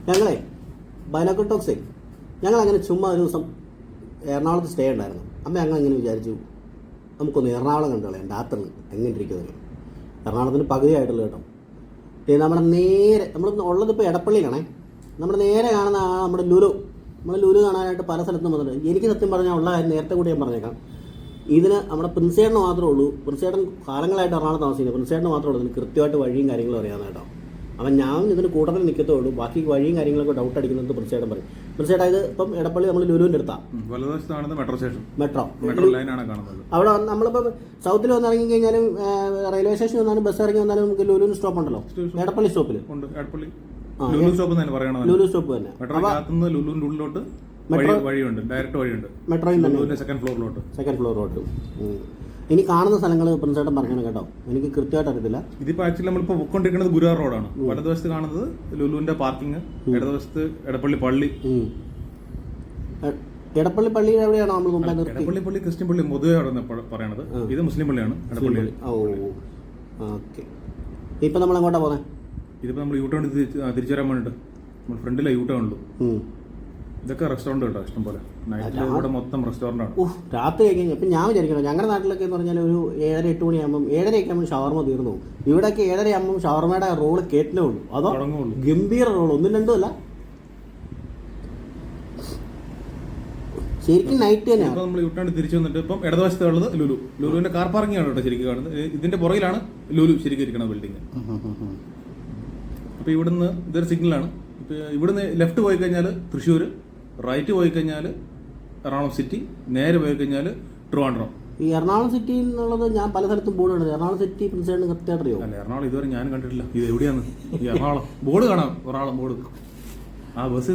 ഞങ്ങളെ ബൈനോക്കുലർ ടോക്സേ ഞങ്ങളങ്ങനെ ചുമ്മാ ഒരു ദിവസം എറണാകുളത്ത് സ്റ്റേ ഉണ്ടായിരുന്നു. അമ്മ ഞങ്ങൾ ഇങ്ങനെ വിചാരിച്ചു നമുക്കൊന്ന് എറണാകുളം കണ്ടു കളയാം രാത്രി എങ്ങനെ ഇരിക്കുന്നതിന്. എറണാകുളത്തിന് പകുതിയായിട്ടുള്ളൂ കേട്ടോ. നമ്മുടെ നേരെ നമ്മൾ ഉള്ളതിപ്പോൾ എടപ്പള്ളിയിലാണേ. നമ്മുടെ നേരെ കാണുന്ന നമ്മുടെ ലുലു. നമ്മൾ ലുലു കാണാനായിട്ട് പല സ്ഥലത്തും വന്നിട്ടുണ്ട്. എനിക്ക് സത്യം പറഞ്ഞാൽ ഉള്ള കാര്യം നേരത്തെ കൂടി ഞാൻ പറഞ്ഞേക്കാം. ഇതിന് നമ്മുടെ പ്രിൻസേട്ടന് മാത്രമേ ഉള്ളൂ. പ്രിൻസേട്ടൻ കാലങ്ങളായിട്ട് എറണാകുളത്ത് താമസിക്കുന്നത്. പ്രിൻസേട്ടന് മാത്രമേ ഉള്ളൂ ഇതിന് കൃത്യമായിട്ട് വഴിയും കാര്യങ്ങളും അറിയാവുന്ന കേട്ടോ. അപ്പം ഞാൻ ഇതിന് കൂട്ടത്തിൽ നിൽക്കത്തേ ഉള്ളൂ. ബാക്കി വഴിയും കാര്യങ്ങളൊക്കെ ഡൗട്ട് അടിക്കുന്നത് പ്രിൻസേട്ടൻ പറയും. പ്രിൻസേട്ടൻ ഇത് ഇപ്പം എടപ്പള്ളി നമ്മൾ ലുലുവിൻ്റെ അടുത്താണ്. മെട്രോ അവിടെ നമ്മളിപ്പോൾ സൗത്തിൽ വന്ന് ഇറങ്ങി കഴിഞ്ഞാലും റെയിൽവേ സ്റ്റേഷൻ വന്നാലും ബസ് ഇറങ്ങി വന്നാലും നമുക്ക് ലുലുവിന് സ്റ്റോപ്പ് ഉണ്ടല്ലോ. എടപ്പള്ളി സ്റ്റോപ്പിൽ ലുലു സ്റ്റോപ്പ് തന്നെ. മെട്രോയിൽ സെക്കൻഡ് ഫ്ലോറിലോട്ട്. ഇനി കാണുന്ന സ്ഥലങ്ങൾ പ്രിൻസേട്ടൻ പറയണം കേട്ടോ. എനിക്ക് കൃത്യമായിട്ട് അറിയത്തില്ല. ഇതിപ്പോ ആക്ച്വലി നമ്മളിപ്പോ പൊക്കൊണ്ടിരിക്കുന്നത് ഗുരുവായൂർ റോഡാണ്. വലതുവശത്ത് കാണുന്നത് ലുലുവിന്റെ പാർക്കിംഗ്, ഇടതുവശത്ത് എടപ്പള്ളി പള്ളി. എടപ്പള്ളി പള്ളി എവിടെയാണോ നമ്മൾ മുമ്പേ എടപ്പള്ളി പള്ളി ക്രിസ്ത്യൻ പള്ളി പൊതുവെ പറയണത്. ഇത് മുസ്ലിം പള്ളിയാണ് എടപ്പള്ളി. ഓക്കെ. ഇപ്പൊ നമ്മൾ എങ്ങോട്ടാ പോകുന്നത്? ഇതിപ്പോ നമ്മൾ യൂട്ടേൺ തിരിച്ചു വരാൻ വേണ്ടിട്ട് നമ്മൾ ഫ്രണ്ടിലെ യൂട്ടേണുള്ളൂ. ഇതൊക്കെ റെസ്റ്റോറൻറ്റ് കേട്ടോ ഇഷ്ടം പോലെ. നൈറ്റിൽ ഇവിടെ മൊത്തം റെസ്റ്റോറൻ്റ് ആണ്. രാത്രി കഴിഞ്ഞാൽ ഇപ്പം ഞാൻ വിചാരിക്കണം ഞങ്ങളുടെ നാട്ടിലൊക്കെ എന്ന് പറഞ്ഞാൽ ഒരു 7-8 മണിയാകുമ്പം 7:30 ആകുമ്പോൾ ഷവർമ തീർന്നു. ഇവിടെയൊക്കെ 7:30 ആകുമ്പോൾ ഷവർമയുടെ റോള് കേറ്റിനേ ഉള്ളൂ. അതോ ഗംഭീര റോൾ, ഒന്നും രണ്ടും അല്ല, ശരിക്കും നൈറ്റ് തന്നെയാണ്. നമ്മൾ യൂട്ടേൺ തിരിച്ചു വന്നിട്ട് ഇപ്പം ഇടതുവശത്ത് ഉള്ളത് ലുലുവിന്റെ കാർ പാർക്കിംഗ് ആണ് കേട്ടോ ശരിക്കും കാണുന്നത്. ഇതിന്റെ പുറകിലാണ് ലുലു ശരിക്കും ഇരിക്കുന്ന ബിൽഡിംഗ്. അപ്പോൾ ഇവിടുന്ന് ഇതൊരു സിഗ്നലാണ്. ഇപ്പോൾ ഇവിടുന്ന് ലെഫ്റ്റ് പോയി കഴിഞ്ഞാൽ തൃശ്ശൂർ, റൈറ്റ് പോയി കഴിഞ്ഞാൽ എറണാകുളം സിറ്റി, നേരെ പോയി കഴിഞ്ഞാൽ ട്രിവാൻഡ്രം. ഈ എറണാകുളം സിറ്റി എന്നുള്ളത് ഞാൻ പല സ്ഥലത്തും ബോർഡ് കണ്ടത്. എറണാകുളം സിറ്റി പ്രിൻസേട്ടന് കൃത്യമായിട്ട് അറിയോ? അല്ല, എറണാകുളം ഇതുവരെ ഞാൻ കണ്ടിട്ടില്ല. ഇത് എവിടെയാണ് ഈ എറണാകുളം ബോർഡ് കാണാം? എറണാകുളം ബോർഡ് ആ ബസ്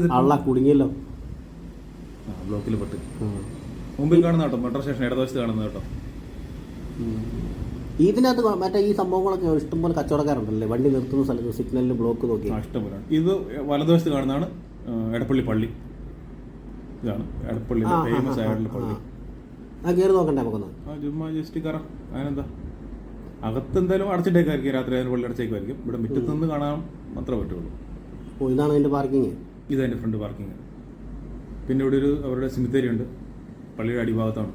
കുടുങ്ങിയല്ലോ, ബ്ലോക്കിൽ പെട്ട്. മുമ്പിൽ കാണുന്ന കേട്ടോ മെട്രോ സ്റ്റേഷൻ, ഇടതുവശത്ത് കാണുന്നത് കേട്ടോ. ഇതിനകത്ത് മറ്റേ ഈ സംഭവങ്ങളൊക്കെ ഇഷ്ടംപോലെ കച്ചവടക്കാരുണ്ടല്ലേ, വണ്ടി നിർത്തുന്ന സ്ഥലത്ത് സിഗ്നലിൽ ബ്ലോക്ക് നോക്കി ഇഷ്ടംപോലെ. ഇത് വലതുവശത്ത് കാണുന്നതാണ് എടപ്പള്ളി പള്ളി. ഇതാണ് എടപ്പള്ളി ഫേമസ് ആയിട്ടുള്ള പള്ളി. കയറി നോക്കണ്ടേ നമുക്കൊന്ന്? ചുമ്മാ ജസ്റ്റ് കയറാം. അതിനെന്താ, അകത്ത് എന്തായാലും അടച്ചിട്ടേക്കായിരിക്കും, രാത്രി അതിന് പള്ളി അടച്ചേക്കുമായിരിക്കും. ഇവിടെ മുറ്റത്ത് നിന്ന് കാണാൻ മാത്രമേ പറ്റുള്ളൂ. ഓ, ഇതാണ് അതിൻ്റെ പാർക്കിങ്. ഇതെൻ്റെ ഫ്രണ്ട് പാർക്കിങ്. പിന്നെ ഇവിടെ ഒരു അവരുടെ സിമിത്തേരി ഉണ്ട്, പള്ളിയുടെ അടിഭാഗത്താണ്.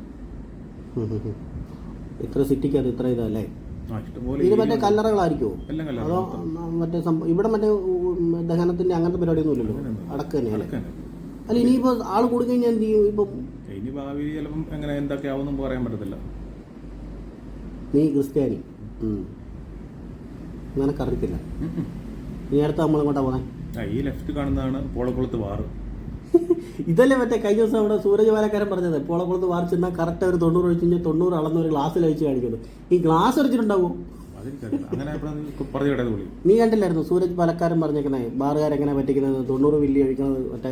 ഇത്ര സിറ്റിക്കകത്ത് ഇത്ര ഇതല്ലേ? ഇത് മറ്റേ കല്ലറകളായിരിക്കുമോ? അതോ മറ്റേ ഇവിടെ മറ്റേ ദഹനത്തിന്റെ അങ്ങനത്തെ പരിപാടിയൊന്നും ഇല്ലല്ലോ, അടക്ക തന്നെയല്ലേ? അല്ല, ഇനിയിപ്പോ ആള് കൂടി കഴിഞ്ഞാൽ എന്ത് ചെയ്യും? ഇപ്പൊ ഇനി ഭാവി ചിലപ്പം എങ്ങനെ എന്തൊക്കെ ആവുമെന്നും പറയാൻ പറ്റത്തില്ല. നീ ക്രിസ്ത്യാനി, നിനക്കറിയത്തില്ല. നീ അടുത്ത നമ്മളെങ്ങോട്ടാ പോകാൻ? ഈ ലെഫ്റ്റ് കാണുന്നതാണ് പോളക്കുളത്ത് വാറ്. ഇതല്ലേ മറ്റേ കഴിഞ്ഞ ദിവസം അവിടെ സൂരജ് പാലക്കാരൻ പറഞ്ഞത്, പോളക്കുളത്ത് വാർ ചെന്നാൽ കറക്റ്റ് ഒരു 90 ഒഴിച്ച് കഴിഞ്ഞാൽ 90 അളന്ന ഒരു ഗ്ലാസ്സിൽ അഴിച്ച് കാണിക്കുന്നത്. ഈ ഗ്ലാസ് അടിച്ചിട്ടുണ്ടാവുമോ? നീ കണ്ടില്ലായിരുന്നു സൂരജ് പാലക്കാരൻ പറഞ്ഞേക്കുന്നേ, ബാറുകാരെങ്ങനെ പറ്റിക്കുന്നത്, 90 മില്ലി ഒഴിക്കുന്നത്, മറ്റേ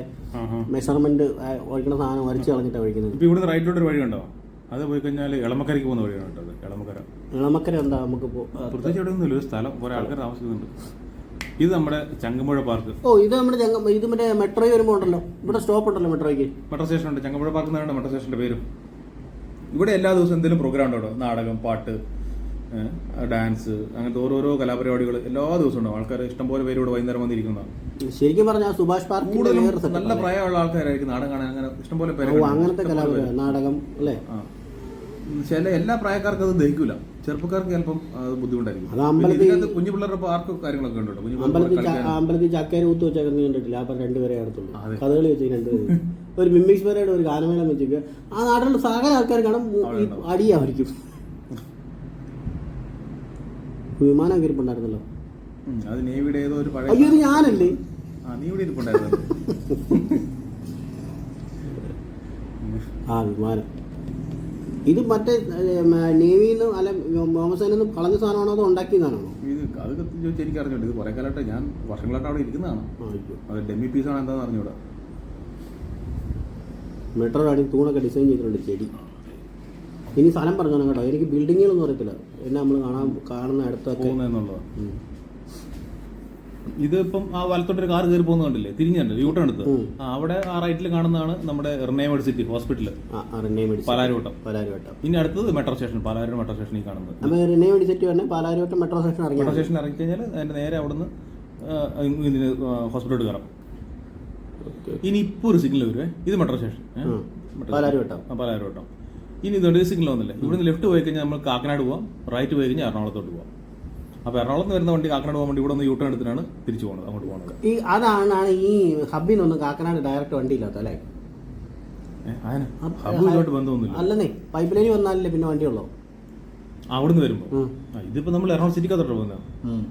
മെഷർമെന്റ് ഒഴിക്കുന്ന സാധനം വരച്ച് കളഞ്ഞിട്ടാണ് ഒഴിക്കുന്നത്. ഇവിടുന്ന് റൈറ്റിലോട്ട് ഒരു വഴി ഉണ്ടോ? അത് പോയി കഴിഞ്ഞാൽ ഇളമക്കരയ്ക്ക് പോകുന്ന വഴിയാണ് കേട്ടത്. ഇളമക്കര എന്താ നമുക്ക് പ്രത്യേകിച്ച് ഇവിടെ ഒന്നുമില്ല, ഒരു സ്ഥലം കുറെ ആൾക്കാർ താമസിക്കുന്നുണ്ട്. ഇത് നമ്മുടെ ചങ്ങമ്പുഴ പാർക്ക്. ഓ, ഇത് നമ്മുടെ ഇത് മറ്റേ മെട്രോ വരുമ്പോൾ ഉണ്ടല്ലോ, ഇവിടെ സ്റ്റോപ്പ് ഉണ്ടല്ലോ മെട്രോയ്ക്ക്. മെട്രോ സ്റ്റേഷൻ ഉണ്ട്, ചങ്ങമ്പുഴ പാർക്ക് എന്നാണ് മെട്രോ സ്റ്റേഷന്റെ പേരും. ഇവിടെ എല്ലാ ദിവസവും എന്തെങ്കിലും പ്രോഗ്രാം ഉണ്ടോ? നാടകം, പാട്ട്, ഡാൻസ്, അങ്ങനത്തെ ഓരോരോ കലാപരിപാടികൾ എല്ലാ ദിവസവും ഉണ്ടാവും. ആൾക്കാർ ഇഷ്ടംപോലെ പേര് ഇവിടെ വൈകുന്നേരം വന്നിരിക്കുന്നതാണ്. ശരിക്കും പറഞ്ഞാൽ സുഭാഷ് പാർക്ക് നല്ല പ്രായമുള്ള ആൾക്കാരായിരിക്കും നാടകം കാണാൻ. അങ്ങനെ ഇഷ്ടംപോലെ പേര് അങ്ങനത്തെ കലാപരിപാടി നാടകം അല്ലേ? ചില എല്ലാ പ്രായക്കാർക്കും അത് ദഹിക്കൂല, ചെറുപ്പക്കാർക്ക് ചിലപ്പം അത് ബുദ്ധിമുട്ടായിരിക്കും. കുഞ്ഞു പിള്ളേരുടെ പാർക്ക് കാര്യങ്ങളൊക്കെ ഉണ്ട്. അമ്പലത്തിൽ ചക്കര ഊത്ത് വെച്ചൊക്കെ കണ്ടിട്ടില്ല? അപ്പൊ രണ്ടുപേരെ അടുത്തുള്ളൂ കഥകളി വെച്ച് രണ്ടുപേരും ഒരു മിമ്മിക്സ് പേരുടെ ഒരു ഗാനമേളം വെച്ചേക്ക്. ആ നാട്ടിലുള്ള സകല ആൾക്കാർ കാണാൻ അടിയായിരിക്കും. വിമാനം ഇരിപ്പുണ്ടായിരുന്നല്ലോ, അത് നേവിയുടെ ഏതോ ഒരു പഴയ. അയ്യോ, ഇത് ഞാനല്ലേ? നീവിടെ ഇരിപ്പുണ്ടായിരുന്നു. ആ വിമാനം ഇത് മറ്റേ നേവിന്ന് അല്ല വ്യോമസേനന്ന് കളഞ്ഞ സാധനമാണോ അതോ ഉണ്ടാക്കിയ സാധനമാണോ? ഇത് അത് ചോദിച്ചാൽ എനിക്ക് അറിഞ്ഞോണ്ട്. ഇത് കുറെ കാലമായിട്ട് ഞാൻ വർഷങ്ങളായിട്ട് അവിടെ ഇരിക്കുന്നതാണ്. അത് ഡെമ്മി പീസാണ് എന്താണെന്ന് അറിഞ്ഞൂടാ. മെട്രോ അടി തൂണൊക്കെ ഡിസൈൻ ചെയ്തിട്ടുണ്ട്, ചെടി. ഇനി സ്ഥലം പറഞ്ഞോ കേട്ടോ, എനിക്ക് ബിൽഡിങ്ങുകളൊന്നും അറിയത്തില്ല, എന്നെ നമ്മൾ കാണുന്ന അടുത്തൊക്കെ എന്നുള്ളത്. ഇത് ഇപ്പം ആ വലത്തോട്ടൊരു കാർ കയറി പോകുന്ന കണ്ടില്ലേ, തിരിഞ്ഞുണ്ട് യൂട്ടേൺ എടുത്ത്. അവിടെ ആ റൈറ്റിൽ കാണുന്നതാണ് നമ്മുടെ എറണാകുളം സിറ്റി ഹോസ്പിറ്റല്, പാലാരിവട്ടം. ഇനി അടുത്തത് മെട്രോ സ്റ്റേഷൻ, പാലാരിവട്ടം മെട്രോ സ്റ്റേഷനിൽ കാണുന്നത്. മെട്രോ സ്റ്റേഷൻ ഇറങ്ങി കഴിഞ്ഞാൽ അതിന്റെ നേരെ അവിടുന്ന് ഹോസ്പിറ്റലോട്ട് കയറാം. ഇനി ഇപ്പോൾ ഒരു സിഗ്നൽ വരുവേ, ഇത് മെട്രോ സ്റ്റേഷൻ പാലാരിവട്ടം. ഇനി ഇതുകൊണ്ട് സിഗ്നൽ വന്നില്ല. ഇവിടുന്ന് ലെഫ്റ്റ് പോയി കഴിഞ്ഞാൽ നമ്മൾ കാക്കനാട് പോവാം, റൈറ്റ് പോയി കഴിഞ്ഞാൽ എറണാകുളത്തോട്ട് പോവാം. അപ്പോൾ എറണാകുളത്ത് നിന്ന് വരുന്ന വണ്ടി കാക്കനാട് പോകാൻ വേണ്ടി ഇവിടെ നിന്ന് യൂട്ടേൺ എടുത്തിട്ടാണ് തിരിച്ചു പോകുന്നത്, അങ്ങോട്ട് പോകുന്നത്. അതാണ് ഈ ഹബിനൊന്നും കാക്കനാട് ഡയറക്റ്റ് വണ്ടി ഇല്ലാത്ത അല്ലേ? ഹബുമായിട്ട് ബന്ധമൊന്നുമില്ല. അല്ലെന്നേ, പൈപ്പ് ലൈൻ വന്നാലല്ലേ പിന്നെ വണ്ടിയുള്ളൂ അവിടുന്ന് വരുമ്പോൾ. ഇതിപ്പോ നമ്മൾ എറണാകുളം സിറ്റിക്കകത്തോട്ട് പോകുന്നത്,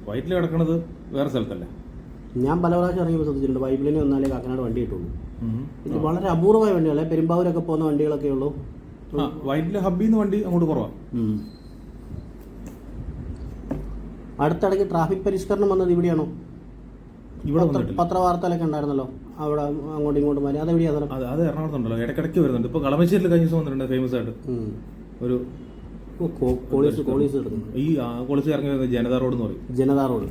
വൈറ്റിൽ കിടക്കുന്നത് വേറെ സ്ഥലത്തല്ലേ. ഞാൻ പല പ്രാവശ്യം ഇറങ്ങി ശ്രദ്ധിച്ചിട്ടുണ്ട്, പൈപ്പ് ലൈൻ വന്നാലേ കാക്കനാട് വണ്ടി കിട്ടുള്ളൂ. ഇത് വളരെ അപൂർവമായ വണ്ടികളെ, പെരുമ്പാവൂരൊക്കെ പോകുന്ന വണ്ടികളൊക്കെ ഉള്ളൂ. വൈറ്റിലെ ഹബ്ബിന്ന് വണ്ടി അങ്ങോട്ട് കുറവാണ്. അടുത്തിടയ്ക്ക് ട്രാഫിക് പരിഷ്കരണം വന്നത് ഇവിടെയാണോ? ഇവിടെ പത്രവാർത്തയിലൊക്കെ ഉണ്ടായിരുന്നല്ലോ, അവിടെ അങ്ങോട്ടും ഇങ്ങോട്ടും മാറി. അതെവിടെയാണ്? അത് എറണാകുളത്തുണ്ടല്ലോ, ഇടയ്ക്കിടയ്ക്ക് വരുന്നുണ്ട്. ഇപ്പൊ കളമശ്ശേരിയിൽ കഴിഞ്ഞ ദിവസം വന്നിട്ടുണ്ട് ഫേമസ് ആയിട്ട് ഒരു കോളീസ് ഈ കോളേജ് ഇറങ്ങി വരുന്നത് ജനതാ റോഡ് എന്ന് പറയും. ജനതാ റോഡ്.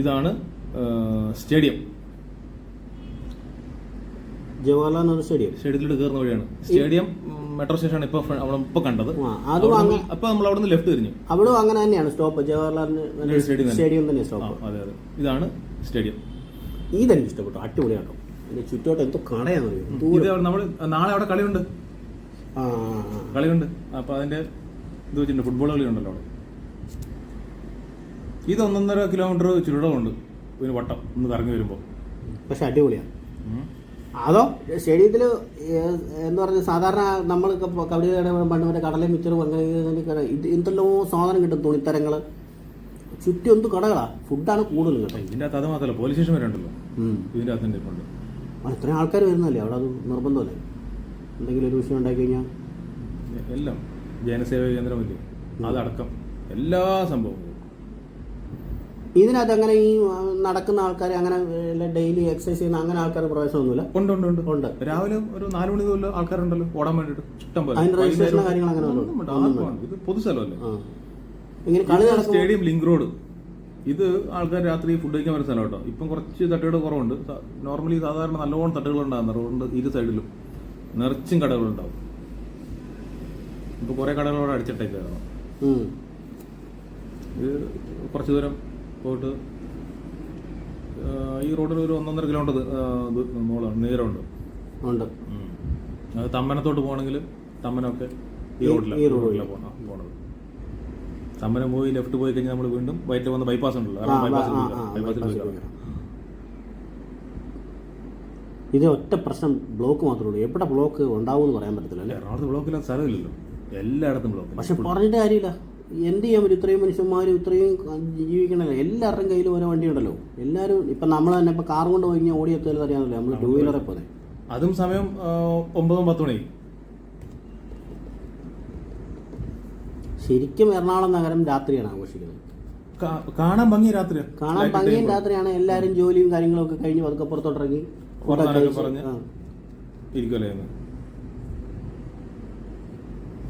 ഇതാണ് സ്റ്റേഡിയം, ജവഹർലാൽ നെഹ്റു സ്റ്റേഡിയത്തിലോട്ട് കയറുന്ന വഴിയാണ്. സ്റ്റേഡിയം മെട്രോ സ്റ്റേഷൻ ഇപ്പൊ കണ്ടത്. അപ്പൊ നമ്മൾ അവിടെ നിന്ന് ലെഫ്റ്റ് തിരിഞ്ഞു, അവിടെ അങ്ങനെ തന്നെയാണ് സ്റ്റോപ്പ്, ജവഹർലാൽ സ്റ്റേഡിയം തന്നെ സ്റ്റോപ്പ്. അതെ അതെ, ഇതാണ് സ്റ്റേഡിയം. ഇതെനിക്ക് ഇഷ്ടപ്പെട്ടു, അടിപൊളിയാട്ടോ. അതിന്റെ ചുറ്റോട്ട് എന്തോ കടയാണെന്ന്. നമ്മൾ നാളെ അവിടെ കളിയുണ്ട്. അപ്പൊ അതിന്റെ ഇത് വെച്ചിട്ടുണ്ട്, ഫുട്ബോൾ കളി ഉണ്ടല്ലോ അവിടെ. ഇത് 1.5 കിലോമീറ്റർ ചുരുളമുണ്ട് ഒരു വട്ടം ഒന്ന് കറങ്ങി വരുമ്പോ. പക്ഷെ അടിപൊളിയാണ്. അതോ സ്റ്റേഡിയത്തിൽ എന്ന് പറഞ്ഞാൽ സാധാരണ നമ്മൾ കബഡി പണ്ട് മറ്റേ കടലും മിച്ചറും അങ്ങനെ എന്തെല്ലോ സാധനം കിട്ടും, തുണിത്തരങ്ങള്, ചുറ്റും എന്ത് കടകളാ, ഫുഡാണ് കൂടുതലും കേട്ടോ. ഇതിന്റെ അകത്ത് അത് മാത്രമല്ല, പോലീസ് സ്റ്റേഷൻ വരെ ഉണ്ടല്ലോ ഇതിന്റെ അകത്ത് തന്നെ ഉണ്ട്. ഇത്രയും ആൾക്കാർ വരുന്നല്ലേ അവിടെ, അത് നിർബന്ധമല്ലേ? എന്തെങ്കിലും ഒരു വിഷയം ഉണ്ടാക്കി കഴിഞ്ഞാൽ എല്ലാം ജനസേവാ കേന്ദ്രമല്ലേ, അതടക്കം എല്ലാ സംഭവങ്ങളും. ഇതിനകത്ത് അങ്ങനെ ഈ നടക്കുന്ന ആൾക്കാർ അങ്ങനെ ഡെയിലി എക്സസൈസ് ചെയ്യുന്ന അങ്ങനെ ആൾക്കാർ പ്രവേശനമൊന്നുമില്ല? ഉണ്ട്. രാവിലെ ഒരു 4 മണി മുതൽ ആൾക്കാരുണ്ടല്ലോ ഓടാൻ വേണ്ടിട്ട്, ഇഷ്ടം പോലെ. അതിന്റെ രജിസ്ട്രേഷൻ കാര്യങ്ങൾ അങ്ങനെ ഇത് പൊതുസ്ഥലമല്ലേ. ഇങ്ങനെ കളി സ്റ്റേഡിയം ലിങ്ക് റോഡ്, ഇത് ആൾക്കാർ രാത്രി ഫുഡ് കഴിക്കാൻ വരുന്ന സ്ഥലം കേട്ടോ. ഇപ്പം കുറച്ച് തട്ടുകട കുറവുണ്ട്. നോർമലി സാധാരണ നല്ലോണം തട്ടുകൾ ഉണ്ടാകുന്ന റോഡിന്റെ ഇരു സൈഡിലും നിറച്ചും കടകളുണ്ടാവും. ഇപ്പൊ കുറെ കടകളോട് അടിച്ചിട്ടേക്കാണ്. ഇത് കുറച്ചു ദൂരം പോയിട്ട് ഈ റോഡിൽ ഒരു 1.5 കിലോമീറ്റർ നീളമുണ്ട്. അത് തമ്മനത്തോട്ട് പോകണമെങ്കിൽ തമ്മനൊക്കെ ഈ റോഡിലാണ് പോണത്. തമ്മനം പോയി ലെഫ്റ്റ് പോയി കഴിഞ്ഞാൽ നമ്മൾ വീണ്ടും വൈറ്റിൽ വന്ന ബൈപ്പാസ് ഉണ്ടല്ലോ, ബൈപ്പാസിൽ. ഇത് ഒറ്റ പ്രശ്നം, ബ്ലോക്ക് മാത്രമേ ഉള്ളൂ. എവിടെ ബ്ലോക്ക് ഉണ്ടാവും പറയാൻ പറ്റത്തില്ല. എറണാകുളത്ത് ബ്ലോക്കില്ലാത്ത സ്ഥലമില്ലല്ലോ, എല്ലായിടത്തും ബ്ലോക്ക്. പക്ഷെ പറഞ്ഞിട്ട് കാര്യമില്ല, എന്ത് ചെയ്യാൻ പറ്റും? ഇത്രയും മനുഷ്യന്മാരും ഇത്രയും ജീവിക്കണല്ലോ, എല്ലാവരുടെയും കയ്യിൽ ഓരോ വണ്ടി ഉണ്ടല്ലോ. എല്ലാവരും ഇപ്പം നമ്മൾ തന്നെ ഇപ്പം കാർ കൊണ്ട് പോയി ഓടി എത്തുന്നത് അറിയാമല്ലോ, നമ്മൾ 2 വീലറെ പോലെ. അതും സമയം 9-10 മണി. ശരിക്കും എറണാകുളം നഗരം രാത്രിയാണ് ആഘോഷിക്കുന്നത്. കാണാൻ ഭംഗി രാത്രിയാണ്, കാണാൻ ഭംഗിയും രാത്രിയാണ്. എല്ലാവരും ജോലിയും കാര്യങ്ങളും ഒക്കെ കഴിഞ്ഞ് പതുക്കെ പുറത്തോട്ടിറങ്ങി ഇരിക്കുമല്ലേ.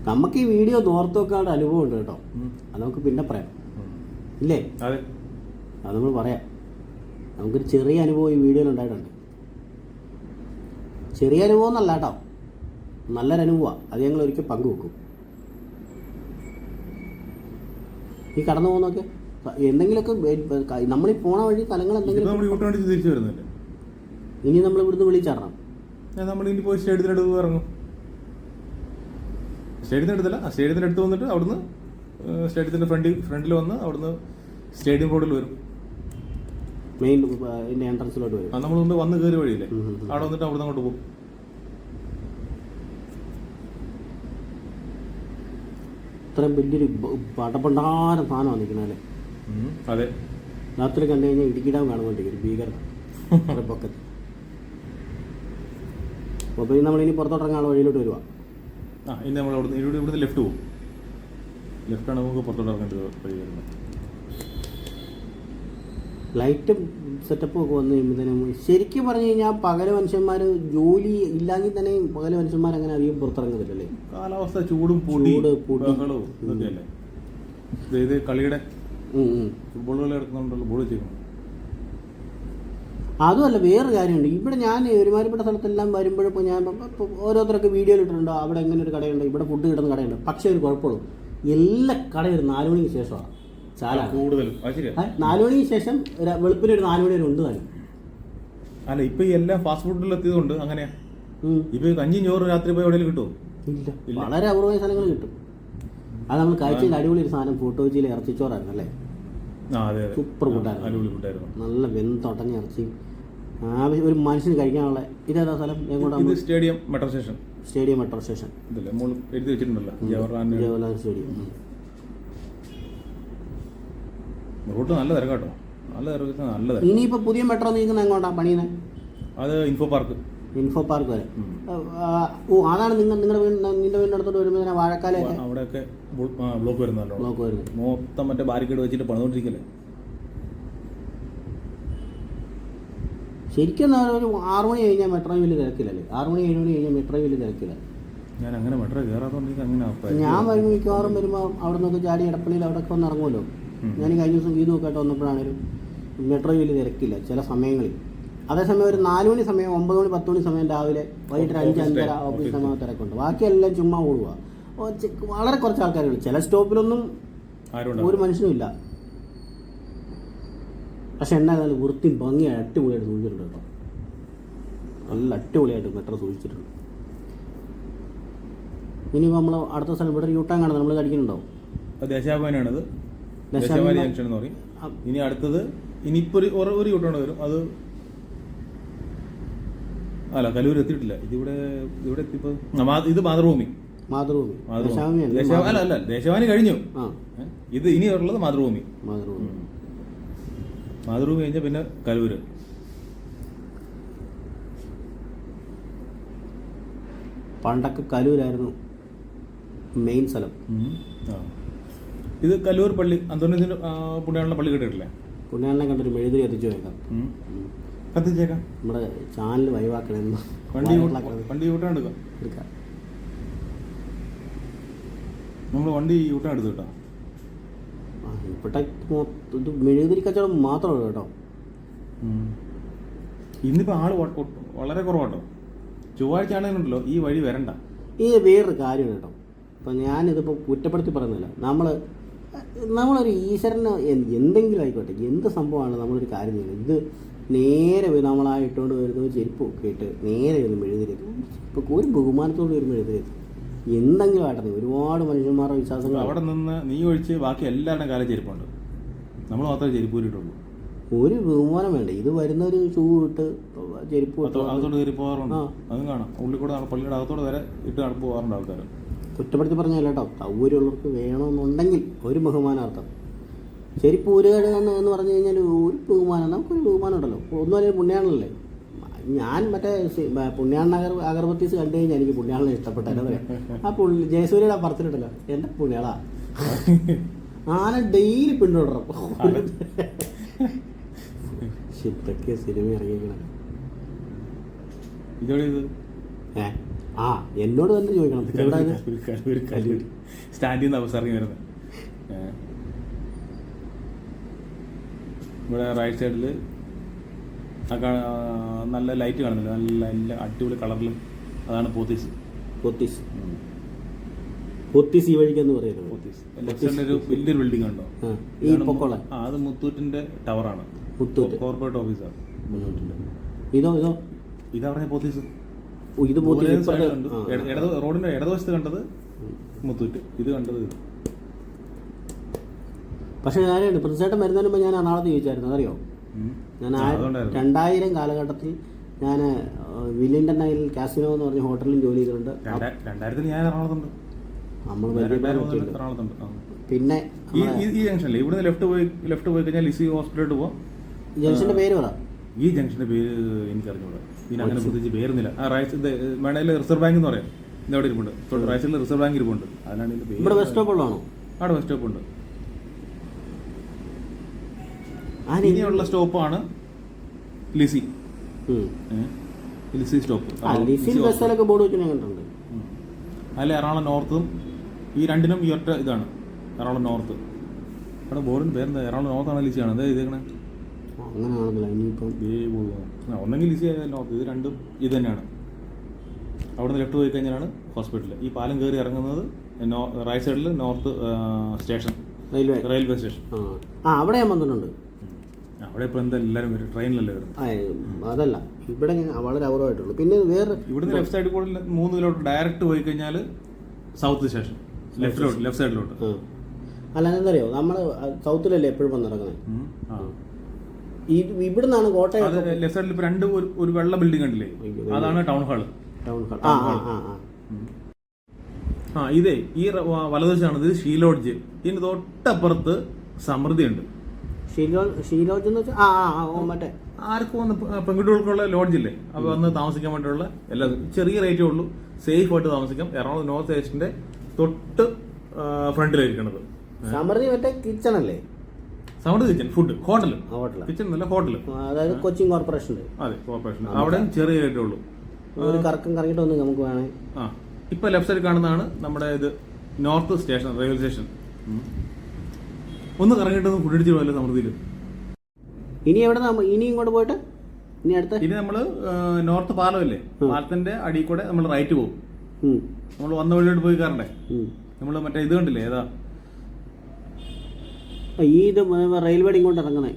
നമുക്ക് ഈ വീഡിയോ ഓർത്ത് വെക്കാനുള്ള അനുഭവം ഉണ്ട് കേട്ടോ, അത് നമുക്ക് പിന്നെ പറയാം, ഇല്ലേ? അതെ, അത് നമ്മൾ പറയാം. നമുക്കൊരു ചെറിയ അനുഭവം ഈ വീഡിയോയിൽ ഉണ്ടായിട്ടുണ്ട്. ചെറിയ അനുഭവം എന്നല്ല കേട്ടോ, നല്ലൊരനുഭവമാണ്. അത് ഞങ്ങൾ ഒരിക്കൽ പങ്കുവെക്കും. ഈ കടന്നു പോകുന്നൊക്കെ എന്തെങ്കിലുമൊക്കെ നമ്മളീ പോണ വഴി സ്ഥലങ്ങൾ എന്തെങ്കിലും ഇനി നമ്മൾ ഇവിടുന്ന് വിളിച്ചറിയണം. നമ്മൾ ഇനി പോയി സ്റ്റേഡിയത്തിനടുത്ത് ഇറങ്ങും. സ്റ്റേഡിയത്തിൻ്റെ അടുത്ത് വന്നിട്ട് അവിടുന്ന് സ്റ്റേഡിയത്തിൻ്റെ ഫ്രണ്ടിൽ വന്ന് അവിടുന്ന് സ്റ്റേഡിയം റോഡിൽ വരും, മെയിൻ എൻട്രൻസിലോട്ട് വരും. നമ്മൾ മുമ്പ് വന്ന് കയറി വഴിയില്ലേ, അവിടെ വന്നിട്ട് അവിടുന്ന് അങ്ങോട്ട് പോകും. ഇത്രയും വലിയൊരു പടപണ്ടാരം സാധനമാണ് നിൽക്കുന്നല്ലേ. അതെ, രാത്രി കണ്ടു കഴിഞ്ഞാൽ ഇടുക്കിടാൻ കാണുന്നുണ്ടെങ്കിൽ ഭീകരം പൊക്കത്ത്. അപ്പോൾ നമ്മളിനി പുറത്തോട്ടിറങ്ങാനുള്ള വഴിയിലോട്ട് വരുവാ. ഇനി നമ്മൾ ഇവിടുന്ന് ലെഫ്റ്റ് പോകും. ലെഫ്റ്റാണ് നമുക്ക് പുറത്തോട്ട് ഇറങ്ങേണ്ടത് വഴി വരുന്നത്. ലൈറ്റും സെറ്റപ്പും ഒക്കെ വന്നു കഴിയുമ്പോഴത്തേനും ശരിക്കും പറഞ്ഞു കഴിഞ്ഞാൽ പകല് മനുഷ്യന്മാർ ജോലി ഇല്ലെങ്കിൽ തന്നെ പകല് മനുഷ്യന്മാർ അങ്ങനെ അധികം പുറത്തിറങ്ങുന്നില്ലല്ലേ. കാലാവസ്ഥ ചൂടും ബഹളവും ഇതൊക്കെയല്ലേ. ഇത് കളിയുടെ ഫുട്ബോൾ കളി നടക്കുന്നുണ്ടല്ലോ, ബോൾ ചെയ്യണം. അതുമല്ല, വേറൊരു കാര്യമുണ്ട്. ഇവിടെ ഞാൻ ഒരുമാതിരിപ്പെട്ട സ്ഥലത്തെല്ലാം വരുമ്പോഴിപ്പോൾ ഞാൻ ഓരോരുത്തരൊക്കെ വീഡിയോയിൽ ഇട്ടിട്ടുണ്ടോ അവിടെ എങ്ങനെ ഒരു കടയുണ്ട്, ഇവിടെ ഫുഡ് കിട്ടുന്ന കടയുണ്ട്. പക്ഷേ ഒരു കുഴപ്പമുള്ളൂ, എല്ലാ കടയും ഒരു 4 മണിക്ക് ശേഷമാണ് ചാല കൂടുതലും. 4 മണിക്ക് ശേഷം വെളുപ്പിന് ഒരു 4 മണി വരെ ഉണ്ട് താനും. അല്ല ഇപ്പൊ ഈ എല്ലാം ഫാസ്റ്റ് ഫുഡിൽ എത്തിയതുകൊണ്ട് അങ്ങനെയാ. ഉം. ഇപ്പൊ ഈ കഞ്ഞിയും ചോറ് രാത്രി പോയി എവിടെയെങ്കിലും കിട്ടുമോ? ഇല്ല, വളരെ അപൂർവമായ സ്ഥലങ്ങൾ കിട്ടും. അത് നമ്മൾ കഴിച്ചതിൽ അടിപൊളി ഒരു സാധനം ഫോട്ടോ വെച്ചിൽ ഇറച്ചിച്ചോറായിരുന്നു അല്ലേ? ആ അതെ അതെ, സൂപ്പർ ഫുഡായിരുന്നു. അടിപൊളി ഫുഡായിരുന്നു. നല്ല വെന്തൊടഞ്ഞ ഇറച്ചി, ആവശ്യം ഒരു മനുഷ്യന് കഴിക്കാനുള്ള. ഇതേതാ സ്ഥലം? ഇത് എങ്ങോട്ടാണ്? Stadium metro station. Stadium metro station. ഇതല്ലേ നമ്മൾ എഴുതി വെച്ചിട്ടുണ്ടല്ലോ, ജവഹർലാൽ സ്റ്റേഡിയം. റൂട്ട് നല്ല തിരക്കാട്ടോ, നല്ല തിരക്ക്, നല്ല തിരക്ക്. ഇനിയിപ്പോൾ പുതിയ മെട്രോ നീക്കുന്ന എങ്ങോട്ടാ പണിയുന്നത്? അത് ഇൻഫോ പാർക്ക്. ഇൻഫോ പാർക്ക് വരെ. ഓ, അതാണ് നിങ്ങളുടെ നിന്റെ വീടിൻ്റെ അടുത്തോട്ട് വരുമ്പോൾ വാഴക്കാലൊക്കെ അവിടെയൊക്കെ ബ്ലോക്ക് വരുന്നല്ലോ. ബ്ലോക്ക് വരുന്നത് മൊത്തം മറ്റേ ബാരിക്കേഡ് വെച്ചിട്ട് പണിതുകൊണ്ടിരിക്കല്ലേ. ശരിക്കും ഒരു 6 മണി കഴിഞ്ഞാൽ മെട്രോ വലിയ തിരക്കില്ലല്ലേ? 6 മണി 7 മണി കഴിഞ്ഞാൽ മെട്രോ വലിയ തിരക്കില്ല. ഞാൻ അങ്ങനെ മെട്രോ കയറാത്തോണ്ട് അങ്ങനെ ഞാൻ വരുമ്പോൾ മിക്കവാറും വരുമ്പോൾ അവിടെ നിന്നൊക്കെ ചാടി ഇടപ്പള്ളിയിൽ അവിടെയൊക്കെ വന്ന് ഇറങ്ങുമല്ലോ. ഞാൻ കഴിഞ്ഞ ദിവസം വീട് നോക്കായിട്ട് വന്നപ്പോഴാണേലും മെട്രോ വലിയ തിരക്കില്ല ചില സമയങ്ങളിൽ. അതേസമയം ഒരു 4 മണി സമയം, 9 മണി 10 മണി സമയം രാവിലെ, വൈകിട്ട് 5, 5:30 ഓഫീസ് സമയം തിരക്കുണ്ട്. ബാക്കിയെല്ലാം ചുമ്മാ ഓടുക. വളരെ കുറച്ച് ആൾക്കാരുള്ളൂ. ചില സ്റ്റോപ്പിലൊന്നും ഒരു മനുഷ്യനും ഇല്ല. പക്ഷെ എന്നാലും വൃത്തിയും ഭംഗിയായി അടിപൊളിയായിട്ട് സൂക്ഷിച്ചിട്ടുണ്ട് കേട്ടോ. നല്ല അടിപൊളിയായിട്ട് മെട്രോ സൂക്ഷിച്ചിട്ടുണ്ട്. ഇനിയിപ്പോൾ നമ്മൾ അടുത്ത സ്ഥലം ഇവിടെ യൂട്ടാൻ കാണുന്നത് നമ്മൾ കഴിക്കുന്നുണ്ടോ? ദേശാഭിമാനിയാണത്, ദേശാഭിമാനി ജംഗ്ഷൻ എന്ന് പറയും. ഇനി അടുത്തത് ഇനിയിപ്പോൾ ഒരു യൂട്ടേൺ വരും. അത് അല്ല, കലൂർ എത്തിയിട്ടില്ല. ഇതിവിടെ എത്തിയപ്പോൾ ഇത് മാതൃഭൂമി. അല്ല ദേശാഭിമാനി കഴിഞ്ഞു. ഇത് ഇനി ഉള്ളത് മാതൃഭൂമി. മാതൃഭൂമി കഴിഞ്ഞാൽ പിന്നെ കലൂര്. പണ്ടൊക്കെ കലൂരായിരുന്നു മെയിൻ സ്ഥലം. ഇത് കലൂർ പള്ളി, അന്തോണിസിന്റെ പുണ്യാളന്റെ പള്ളി കേട്ടിട്ടില്ലേ? പുണ്യാളനെ കണ്ടൊരു മെഴുതിരി എത്തിച്ചു വെക്കാം, കത്തിച്ചേക്കാം. നമ്മുടെ ചാനൽ വഴിവാക്കണം. വണ്ടി യൂട്ടാൻ എടുക്കാം. നമ്മൾ വണ്ടി യൂട്ടാൻ എടുത്തു കേട്ടോ. ഇവിടെ ഇത് മെഴുതിരി കച്ചവടം മാത്രമല്ല കേട്ടോ. ഇന്നിപ്പോൾ ആള് വളരെ കുറവാട്ടോ. ചൊവ്വാഴ്ച ആണെങ്കിലുണ്ടല്ലോ ഈ വഴി വരണ്ട. ഈ വേറൊരു കാര്യമാണ് കേട്ടോ. ഇപ്പം ഞാനിതിപ്പോൾ കുറ്റപ്പെടുത്തി പറയുന്നില്ല. നമ്മളൊരു ഈശ്വരന് എന്തെങ്കിലും ആയിക്കോട്ടെ, എന്ത് സംഭവമാണ് നമ്മളൊരു കാര്യം ചെയ്യുന്നത്. ഇത് നേരെ നമ്മളായിട്ടോണ്ട് വരുന്നത് ചെരുപ്പൊക്കെ ഇട്ട് നേരെ വരുന്ന മെഴുതിരി. ഇപ്പോൾ ഒരു ബഹുമാനത്തോട് വരുന്ന മെഴുതിരി എന്തെങ്കിലും ആട്ടെ. ഒരുപാട് മനുഷ്യന്മാരുടെ വിശ്വാസങ്ങൾ. അവിടെ നിന്ന് നീ ഒഴിച്ച് ബാക്കി എല്ലാവരുടെ കാലം ചെരുപ്പുണ്ട്, നമ്മൾ മാത്രമേ ചെരുപ്പ് ഊരിയിട്ടുള്ളൂ. ഒരു ബഹുമാനം വേണ്ട. ഇത് വരുന്ന ഒരു ഷൂ ഇട്ട് ചെരുപ്പ് അകത്തോട്ട് കയറി പോകാറുണ്ട്. അതും കാണാം. ഉള്ളിക്കൂടെ പള്ളിയുടെ അകത്തോടെ വരെ ഇട്ട് നടപ്പ് പോകാറുണ്ട് ആൾക്കാർ. കുറ്റപ്പെടുത്തി പറഞ്ഞല്ല കേട്ടോ. സൗകര്യമുള്ളവർക്ക് വേണമെന്നുണ്ടെങ്കിൽ ഒരു ബഹുമാനാർത്ഥം ചെരുപ്പ് ഊരുകേട് എന്ന് പറഞ്ഞു കഴിഞ്ഞാൽ ഒരു ബഹുമാനം. നമുക്കൊരു ബഹുമാനം ഉണ്ടല്ലോ. ഒന്നും അല്ലെങ്കിൽ പുണ്യാളനല്ലേ. ഞാൻ മറ്റേ പുണ്യാളൻ അഗർബത്തീസ് കണ്ടു കഴിഞ്ഞാൽ എനിക്ക് പുണ്യാളനെ ഇഷ്ടപ്പെട്ടല്ലോ. ആ ജയസൂര്യയുടെ പറത്തിലുണ്ടല്ലോ, എൻ്റെ പുണ്യാളാ. ആന ഡെയിലി പിന്തുടരും. ഇതൊക്കെ സിനിമ ഇറങ്ങിക്കണം. എന്നോട് തന്നെ ചോദിക്കണം. സ്റ്റാൻഡിൽ നിന്ന് അവസ്ഥ ഇറങ്ങി വരുന്നത്. ഇവിടെ റൈറ്റ് സൈഡിൽ നല്ല ലൈറ്റ് കാണുന്നില്ല, നല്ല അടിപൊളി കളറിലും. അതാണ് പോത്തീസ്. ഈ വഴിക്കെന്ന് പറയുന്നത്. പോത്തീസ് ലെഫ്റ്റ് സൈഡിൽ ഒരു വലിയൊരു ബിൽഡിംഗ് ഉണ്ടോ? അത് മുത്തൂറ്റിന്റെ ടവറാണ്. കോർപ്പറേറ്റ് ഓഫീസാണ് മുത്തൂറ്റിന്റെ. ഇതാ പറഞ്ഞ പോത്തീസ്. റോഡിന്റെ ഇടതുവശത്ത് കണ്ടത് മുത്തൂറ്റ്, ഇത് കണ്ടത് ഇത്. പക്ഷെ ഞാനുണ്ട് പ്രതിശേഷം വരുന്നതിന് മുമ്പ് ഞാൻ എറണാകുളത്ത് ചോദിച്ചായിരുന്നു. അറിയോ, ഞാൻ 2000 കാലഘട്ടത്തിൽ ഞാൻ വില്ലിംഗ്ടൺ നൈൽ കാസിനോ എന്ന് പറഞ്ഞ ഹോട്ടലിൽ ജോലി ചെയ്തിട്ടുണ്ട്. 2000 ഞാൻ എറണാകുളത്തുണ്ട്. പിന്നെ ഈ ജംഗ്ഷനിൽ ഇവിടുന്ന് ലെഫ്റ്റ് പോയി കഴിഞ്ഞാൽ ലിസി ഹോസ്പിറ്റലിലോട്ട് പോവാം. ജംഗ്ഷന്റെ പേര് പറ. ഈ ജംഗ്ഷന്റെ പേര് എനിക്കറിഞ്ഞൂടാ. ഇതിന് അങ്ങനെ പ്രത്യേകിച്ച് പേരുന്നില്ല. വേണേൽ റിസർവ് ബാങ്ക് എന്ന് പറയാം. ഇതവിടെ ഇരിപ്പുണ്ട്. റൈറ്റ് സൈഡിൽ റിസർവ് ബാങ്ക് ഇരിപ്പുണ്ട്. അതിനാണ് ഇവിടെ ബസ് സ്റ്റോപ്പുള്ളതാണോ? അവിടെ ബസ് സ്റ്റോപ്പ് ഉണ്ട്. ഇനിയുള്ള സ്റ്റോപ്പാണ് ലിസി. ലിസി സ്റ്റോപ്പ്. ബോർഡ് വെച്ച് ഞാൻ കണ്ടിട്ടുണ്ട്. അതിൽ എറണാകുളം നോർത്തും ഈ രണ്ടിനും ഈ ഒറ്റ ഇതാണ് എറണാകുളം നോർത്ത്. അവിടെ ബോർഡിന് പേരെന്താ? എറണാകുളം നോർത്താണ് ലിസിയാണ്. അതായത് ഇതേക്കണേ ഒന്നെങ്കിൽ ലിസി ആയാലും നോർത്ത്. ഇത് രണ്ടും ഇത് തന്നെയാണ്. അവിടെ നിന്ന് ലെഫ്റ്റ് പോയി കഴിഞ്ഞാലാണ് ഹോസ്പിറ്റൽ. ഈ പാലം കയറി ഇറങ്ങുന്നത് റൈറ്റ് സൈഡിൽ നോർത്ത് സ്റ്റേഷൻ, റെയിൽവേ സ്റ്റേഷൻ. അവിടെ ഞാൻ വന്നിട്ടുണ്ട്. അവിടെ ഇപ്പോൾ എന്താ എല്ലാവരും വരും, ട്രെയിനിലല്ലേ വരുന്നത്. അതല്ല, ഇവിടെ വളരെ അപൂർവമായിട്ടുള്ളൂ. പിന്നെ വേറെ ഇവിടുന്ന് ലെഫ്റ്റ് സൈഡിൽ കൂടെ 3 കിലോമീറ്റർ ഡയറക്റ്റ് പോയി കഴിഞ്ഞാൽ സൗത്ത് സ്റ്റേഷൻ ലെഫ്റ്റ് സൈഡിലോട്ട്. അല്ല, എന്താ അറിയോ, നമ്മൾ സൗത്തിലല്ലേ എപ്പോഴും വന്ന് നടക്കുന്നത്. ഇവിടുന്നാണ് കോട്ടയം ലെഫ്റ്റ് സൈഡിൽ ഇപ്പോൾ ഒരു വെള്ള ബിൽഡിംഗ് കണ്ടില്ലേ, അതാണ് ടൗൺ ഹാൾ. ഇതേ ഈ വലതുവശമാണ് ഇത് ഷീലോഡ്ജ്. ഇതിന് തൊട്ടപ്പുറത്ത് സമൃദ്ധി ഉണ്ട്. ഷീലോഡ്ജ് എന്ന് വെച്ചാൽ മറ്റേ ആർക്കും വന്ന് പെൺകുട്ടികൾക്കുള്ള ലോഡ്ജില്ലേ, അപ്പോൾ വന്ന് താമസിക്കാൻ വേണ്ടിയുള്ള എല്ലാ ചെറിയ റേറ്റേ ഉള്ളൂ, സേഫ് ആയിട്ട് താമസിക്കാം. എറണാകുളം നോർത്ത് ഈസ്റ്റിന്റെ തൊട്ട് ഫ്രണ്ടിലായിരിക്കണത്. സമൃദ്ധി മറ്റേ കിച്ചൺ അല്ലേ? സമൃദ്ധി കിച്ചൺ, ഫുഡ് ഹോട്ടൽ, കിച്ചൺ അല്ല ഹോട്ടൽ, അതായത് കൊച്ചിൻ കോർപ്പറേഷൻ. അതെ, കോർപ്പറേഷൻ. അവിടെ ചെറിയ റേറ്റേ ഉള്ളൂ. ഒരു കറക്കം കറങ്ങിട്ട് വന്ന് നമുക്ക് വേണേ. ഇപ്പൊ ലെഫ്റ്റ് സൈഡ് കാണുന്നതാണ് നമ്മുടെ ഇത് നോർത്ത് സ്റ്റേഷൻ, റെയിൽവേ സ്റ്റേഷൻ. ഒന്ന് കറങ്ങിയിട്ട് ഫുഡ് അടിച്ചു പോയല്ലോ സമൃദ്ധിയിൽ. ഇനി എവിടെ ഇനി ഇങ്ങോട്ട് പോയിട്ട് ഇനി നമ്മള് നോർത്ത് പാലമല്ലേ, പാലത്തിന്റെ അടിയിൽ കൂടെ നമ്മൾ റൈറ്റ് പോകും. നമ്മൾ വന്ന വഴിയോട്ട് പോയി കയറണ്ടേ. നമ്മള് മറ്റേ ഇത് കണ്ടില്ലേ, ഏതാ ഈ ഇത് റെയിൽവേ ഇങ്ങോട്ട് ഇറങ്ങുന്നേ,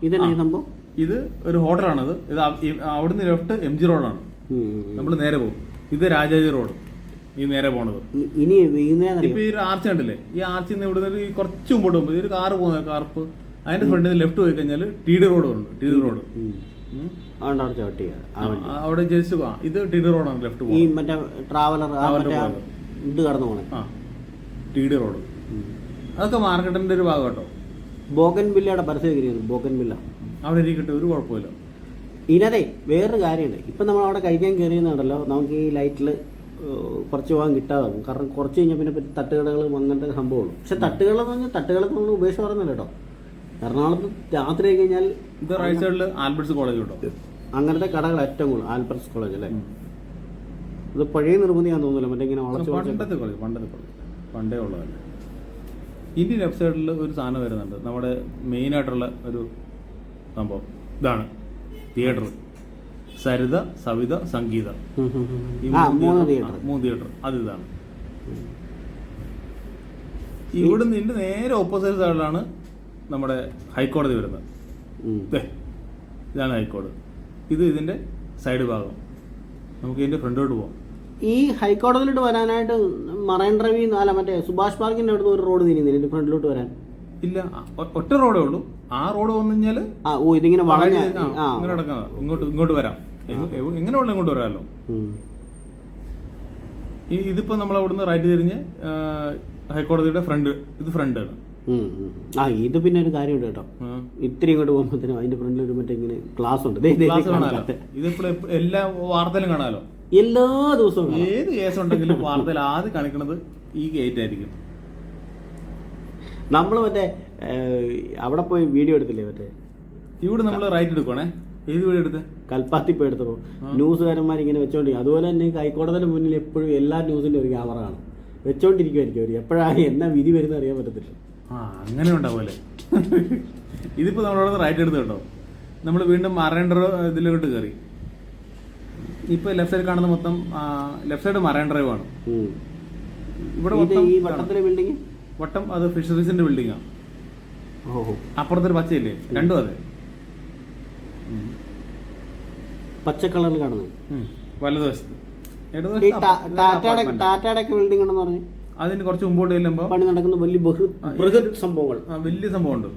ഇതന്നെ സംഭവം. ഇത് ഒരു ഹോട്ടലാണത്. ഇത് അവിടുന്ന് ലെഫ്റ്റ് MG റോഡാണ്, നമ്മൾ നേരെ പോകും. ഇത് രാജാജി റോഡ്, ഈ നേരെ പോണത്. ഇനി ഇപ്പൊ ഈ ആർച്ച് കണ്ടില്ലേ, ഈ ആർച്ചിൽ നിന്ന് ഇവിടുന്ന് കുറച്ച് മുമ്പോട്ട് പോകുമ്പോൾ ഒരു കാറ് പോകുന്ന കാർപ്പ്, അതിന്റെ ഫ്രണ്ടിൽ ലെഫ്റ്റ് പോയി കഴിഞ്ഞാൽ TD റോഡ് ഉണ്ട്. TD റോഡ് അവിടെ ജസ്റ്റ് ഇത് TD റോഡാണ്. ലെഫ്റ്റ് ഈ മറ്റേ ട്രാവലർ ഇത് കടന്നു പോണേ TD റോഡ്. അതൊക്കെ മാർക്കറ്റിന്റെ ഒരു ഭാഗം കേട്ടോ. ബോഗൻ ബില്ലയുടെ പരസ്യം ബോഗൻ ബില്ല അവിടെ ഇരിക്കട്ടെ, ഒരു കുഴപ്പമില്ല. ഇനതെ വേറൊരു കാര്യമുണ്ട്. ഇപ്പം നമ്മൾ അവിടെ കഴിക്കാൻ കയറിയെന്നുണ്ടല്ലോ, നമുക്ക് ഈ ലൈറ്റിൽ കുറച്ച് പോകാൻ കിട്ടാതാകും. കാരണം കുറച്ച് കഴിഞ്ഞാൽ പിന്നെ തട്ടുകടകൾ അങ്ങനത്തെ സംഭവമുള്ളൂ. പക്ഷെ തട്ടുകളെന്ന് പറഞ്ഞാൽ തട്ടുകളൊക്കെ നമ്മൾ ഉപേക്ഷ പറയുന്നില്ല കേട്ടോ. എറണാകുളത്ത് രാത്രി ആയി കഴിഞ്ഞാൽ ഇത് റൈറ്റ് സൈഡിൽ ആൽബർട്ട്സ് കോളേജ് കേട്ടോ, അങ്ങനത്തെ കടകൾ ഏറ്റവും കൂടുതൽ. ആൽബർട്ട്സ് കോളേജ് അല്ലേ, ഇത് പഴയ നിർമ്മിതിയാന്ന് തോന്നുന്നില്ല, മറ്റേ ഇങ്ങനെ പണ്ടത്തെ കോളേജ് പണ്ടേ ഉള്ളതല്ലേ. ഇനി ലെഫ്റ്റ് സൈഡിൽ ഒരു സാധനം വരുന്നുണ്ട്, നമ്മുടെ മെയിൻ ആയിട്ടുള്ള ഒരു സംഭവം. ഇതാണ് തിയേറ്റർ, സരിത, സവിത, സംഗീത, മൂന്ന് തിയേറ്റർ. അത് ഇതാണ്. ഇവിടുന്ന് ഇതിന്റെ നേരെ ഓപ്പോസിറ്റ് സൈഡിലാണ് നമ്മുടെ ഹൈക്കോടതി വരുന്നത്. ഇതാണ് ഹൈക്കോടതി. ഇത് ഇതിന്റെ സൈഡ് ഭാഗം. നമുക്ക് ഇതിന്റെ ഫ്രണ്ടോട്ട് പോവാം. ഈ ഹൈക്കോടതിയിലോട്ട് വരാനായിട്ട് മറൈൻ ഡ്രൈവ് അല്ല മറ്റേ സുഭാഷ് പാർക്കിന്റെ അടുത്ത് ഒരു റോഡ് തിരിയുന്നില്ല ഫ്രണ്ടിലോട്ട് വരാൻ? ഇല്ല, ഒറ്റ റോഡേ ഉള്ളൂ. ആ റോഡ് വന്നു കഴിഞ്ഞാൽ ഇതിങ്ങനെ ഇങ്ങനെ നടക്കാം. ഇങ്ങോട്ട് വരാം, എങ്ങനെ ഉള്ള ഇങ്ങോട്ട് വരാമല്ലോ. ഇതിപ്പോ നമ്മൾ അവിടുന്ന് റൈറ്റ് തിരിഞ്ഞ് ഹൈക്കോടതിയുടെ ഫ്രണ്ട്, ഇത് ഫ്രണ്ടാണ്. ഇത് പിന്നെ ഒരു കാര്യമുണ്ട് കേട്ടോ, ഇത്തിരി ഇങ്ങോട്ട് പോകുമ്പോഴത്തേനും അതിന്റെ ഫ്രണ്ടിൽ ഒരു മറ്റേ ഇങ്ങനെ ക്ലാസ് ഉണ്ട്. ഇതിപ്പോൾ എല്ലാ വാർത്തയിലും കാണാലോ, എല്ലാ ദിവസവും ഏത് കേസ് ഉണ്ടെങ്കിലും വാർത്തയിൽ ആദ്യം കാണിക്കുന്നത് ഈ ഗേറ്റ് ആയിരിക്കും. നമ്മൾ മറ്റേ അവിടെ പോയി വീഡിയോ എടുത്തില്ലേ, മറ്റേ ഇവിടെ നമ്മൾ റൈറ്റ് എടുക്കുവാണേ. ഏത് വീഡിയോ എടുത്ത്? കൽപ്പാത്തി പോയി എടുത്തപ്പോ ന്യൂസുകാരന്മാർ ഇങ്ങനെ വെച്ചോണ്ടിരിക്കും. അതുപോലെ തന്നെ ഹൈക്കോടതിയുടെ മുന്നിൽ എപ്പോഴും എല്ലാ ന്യൂസിന്റെ ഒരു ക്യാമറ കാണും, വെച്ചോണ്ടിരിക്കുമായിരിക്കും അവർ. എപ്പോഴാണ് എന്നാ വിധി വരുന്നത് അറിയാൻ പറ്റത്തില്ല. അങ്ങനെ ഉണ്ടാവുമല്ലേ. ഇതിപ്പോ നമ്മളവിടെ റൈറ്റ് എടുത്ത് കേട്ടോ, നമ്മൾ വീണ്ടും മറൈൻ ഇതിലോട്ട് കയറി. ഇപ്പൊ ലെഫ്റ്റ് സൈഡ് കാണുന്ന മൊത്തം ലെഫ്റ്റ് സൈഡ് മറൈൻ ഡ്രൈവ് ആണ്. ഇവിടെ ഈ വട്ടത്തിലെ ബിൽഡിംഗ് വട്ടം അത് ഫിഷറീസിന്റെ ബിൽഡിംഗാണ്. അപ്പുറത്തൊരു പച്ചയില്ലേ, രണ്ടും അതെ, പച്ച കളറിൽ കാണുന്നത് വലതുവശത്ത്. ടാറ്റയുടെ ബിൽഡിംഗ് ഉണ്ടെന്ന് പറഞ്ഞു. അതിന് കുറച്ച് മുമ്പോട്ട് ചെല്ലുമ്പോൾ പണി നടക്കുന്ന വലിയ സംഭവങ്ങൾ, വലിയ സംഭവം ഉണ്ട്.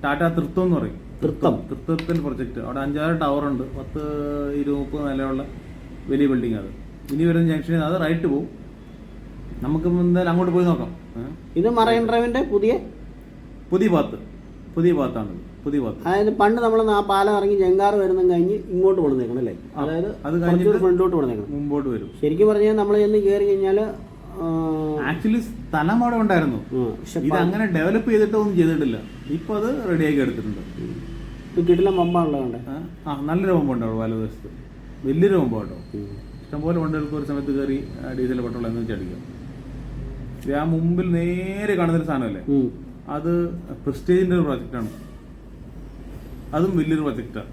ടാറ്റ തൃത്വം എന്ന് പറയും. തൃത്വത്തിന്റെ പ്രൊജക്ട്. അവിടെ 5-6 ടവർ ഉണ്ട്, 10-20-30 നിലയുള്ള വലിയ ബിൽഡിംഗ്. അത് ഇനി വരുന്ന ജംഗ്ഷനിൽ അത് റൈറ്റ് പോകും. നമുക്ക് എന്തായാലും അങ്ങോട്ട് പോയി നോക്കാം. ഇത് മറൈൻ ഡ്രൈവിന്റെ പുതിയ ഭാഗത്താണ്. പുതിയ ഭാഗത്ത്. അതായത് പണ്ട് നമ്മൾ ആ പാലം ഇറങ്ങി ജങ്കാറ് വരുന്ന കഴിഞ്ഞ് ഇങ്ങോട്ട് കൊണ്ടുവന്നേക്കണം അല്ലേ? അതായത് അത് കഴിഞ്ഞിട്ട് ഫ്രണ്ടിലോട്ട് കൊണ്ടുവന്നേക്കണം, മുമ്പോട്ട് വരും. ശരിക്കും പറഞ്ഞാൽ നമ്മൾ ചെന്ന് കയറി കഴിഞ്ഞാൽ ആക്ച്വലി സ്ഥലം അവിടെ ഉണ്ടായിരുന്നു. ഇത് അങ്ങനെ ഡെവലപ്പ് ചെയ്തിട്ടൊന്നും ചെയ്തിട്ടില്ല. ഇപ്പൊ അത് റെഡിയാക്കി എടുത്തിട്ടുണ്ട്. കിട്ടില്ല മമ്പാണല്ലോ. നല്ലൊരു മമ്പുണ്ട് അവിടെ വലതുവശത്ത്, വലിയൊരു മമ്പ് കേട്ടോ. ഇഷ്ടംപോലെ വണ്ടികൾക്ക് ഒരു സമയത്ത് കയറി ഡീസൽ പെട്രോൾ എന്ന് വെച്ചടിക്കാം. ആ മുമ്പിൽ നേരെ കാണുന്നൊരു സാധനമല്ലേ, അത് പ്രസ്റ്റീജിന്റെ ഒരു പ്രൊജക്റ്റാണ്. അതും വലിയൊരു പ്രൊജക്റ്റാണ്.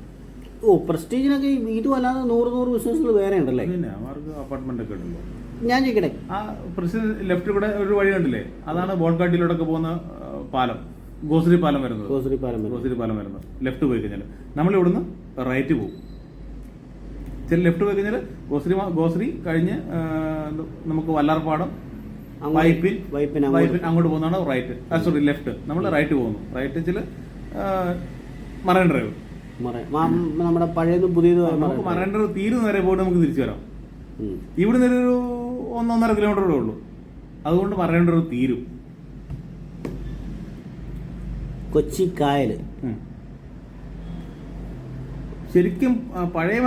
പ്രസ്റ്റീജിനൊക്കെ ഇതും അല്ലാതെ 100 ബിസിനസ്സുകൾ വേറെ ഉണ്ടല്ലേ? പിന്നെ അവർക്ക് അപ്പാർട്ട്മെന്റ് ഒക്കെ ഉണ്ടല്ലോ. ഞാൻ ചോദിക്കട്ടെ, ആ പ്രസ്റ്റീജ് ലെഫ്റ്റ് കൂടെ ഒരു വഴി കണ്ടില്ലേ, അതാണ് ബോൾഗാട്ടിയിലോട്ടൊക്കെ പോകുന്ന പാലം. ഗോശ്രീ പാലം വരുന്നത്. ഗോശ്രീ പാലം വരുന്നത് ലെഫ്റ്റ് പോയി കഴിഞ്ഞാൽ നമ്മളിവിടുന്ന് റൈറ്റ് പോകും. ലെഫ്റ്റ് പോയി കഴിഞ്ഞാൽ ഗോശ്രീ കഴിഞ്ഞ് നമുക്ക് വല്ലാർപാടം വൈപ്പിൻ അങ്ങോട്ട് പോകുന്നതാണ് റൈറ്റ്. Sorry, left. നമ്മൾ റൈറ്റ് പോകുന്നു. റൈറ്റ് വെച്ചാൽ മറൈൻ ഡ്രൈവ്. നമ്മുടെ പഴയതും പുതിയതും നമുക്ക് മറൈൻ ഡ്രൈവ് തീരുന്ന വരെ പോയിട്ട് നമുക്ക് തിരിച്ചു വരാം. ഇവിടുന്ന് ഒരു 1-1.5 കിലോമീറ്ററേ ഉള്ളൂ. അതുകൊണ്ട് മറൈൻ ഡ്രൈവ് തീരും. കൊച്ചി കായൽ ശരിക്കും പഴയ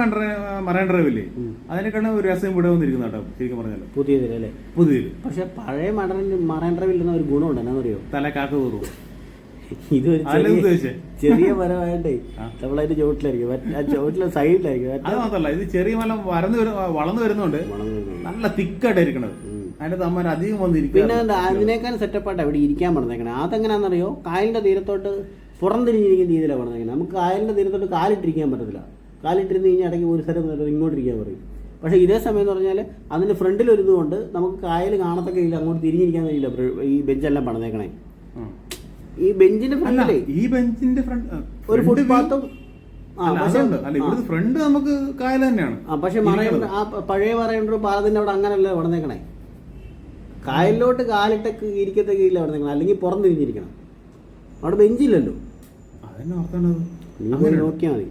മറൈൻ ഡ്രൈവ് ഇല്ലേ, അതിനെക്കാളും ഒരു രസം ഇവിടെ വന്നിരിക്കുന്ന കേട്ടോ. ശരിക്കും പറഞ്ഞാൽ പുതിയതിലല്ലേ? പുതിയതിൽ. പക്ഷെ പഴയ മറൈൻ ഡ്രൈവിൽ ഇരുന്ന ഒരു ഗുണമുണ്ട്, എന്നാന്നറിയോ? തല കാക്ക കയറും. ഇതൊരു ചെറിയ മരമായിട്ടേ നമ്മളതിന്റെ ചോട്ടിലായിരിക്കും, ആ ചോട്ടിലെ സൈഡിലായിരിക്കും. അത് മാത്രല്ല, ഇത് ചെറിയ മല വളർന്നു വരുന്നുണ്ട്, നല്ല തിക്കായിട്ട് ഇരിക്കണത്. അതിന്റെ തമ്മിൽ അധികം വന്നിരിക്കും. പിന്നെ അതിനേക്കാൾ സെറ്റപ്പായിട്ട് അവിടെ ഇരിക്കാൻ പറഞ്ഞേക്കണേ. അതെങ്ങനെയാണെന്നറിയോ? കായലിന്റെ തീരത്തോട്ട് പുറംതിരിഞ്ഞിരിക്കുന്ന രീതിയിലാണ് പറഞ്ഞേക്കണേ. നമുക്ക് കായലിന്റെ തീരത്തോട്ട് കാലിട്ടിരിക്കാൻ പറ്റത്തില്ല. കാലിട്ടിരുന്ന് കഴിഞ്ഞാൽ ഇടയ്ക്ക് ഒരു സ്ഥലം ഇങ്ങോട്ടിരിക്കാൻ പറയും. പക്ഷേ ഇതേ സമയം എന്ന് പറഞ്ഞാൽ അതിന്റെ ഫ്രണ്ടിലൊരിതുകൊണ്ട് നമുക്ക് കായൽ കാണത്തക്ക ഇല്ല, അങ്ങോട്ട് തിരിഞ്ഞിരിക്കാൻ കഴിയില്ല. ഈ ബെഞ്ചെല്ലാം പണിതേക്കണേ. ഈ ബെഞ്ചിന്റെ ഫ്രണ്ടിലേ ഒരു ഫുട്പാത്തും ഫ്രണ്ട് നമുക്ക് കായൽ തന്നെയാണ്. പക്ഷെ പഴയ പറയുന്ന പാലത്തിന്റെ അവിടെ അങ്ങനല്ലേ പണിതേക്കണേ. കായലിലോട്ട് കാലിട്ടൊക്കെ ഇരിക്കത്തൊക്കെ ഇല്ല പണിതേക്കണം, അല്ലെങ്കിൽ പുറം തിരിഞ്ഞിരിക്കണം. അവിടെ ബെഞ്ചില്ലല്ലോ. നോക്കിയാൽ മതി.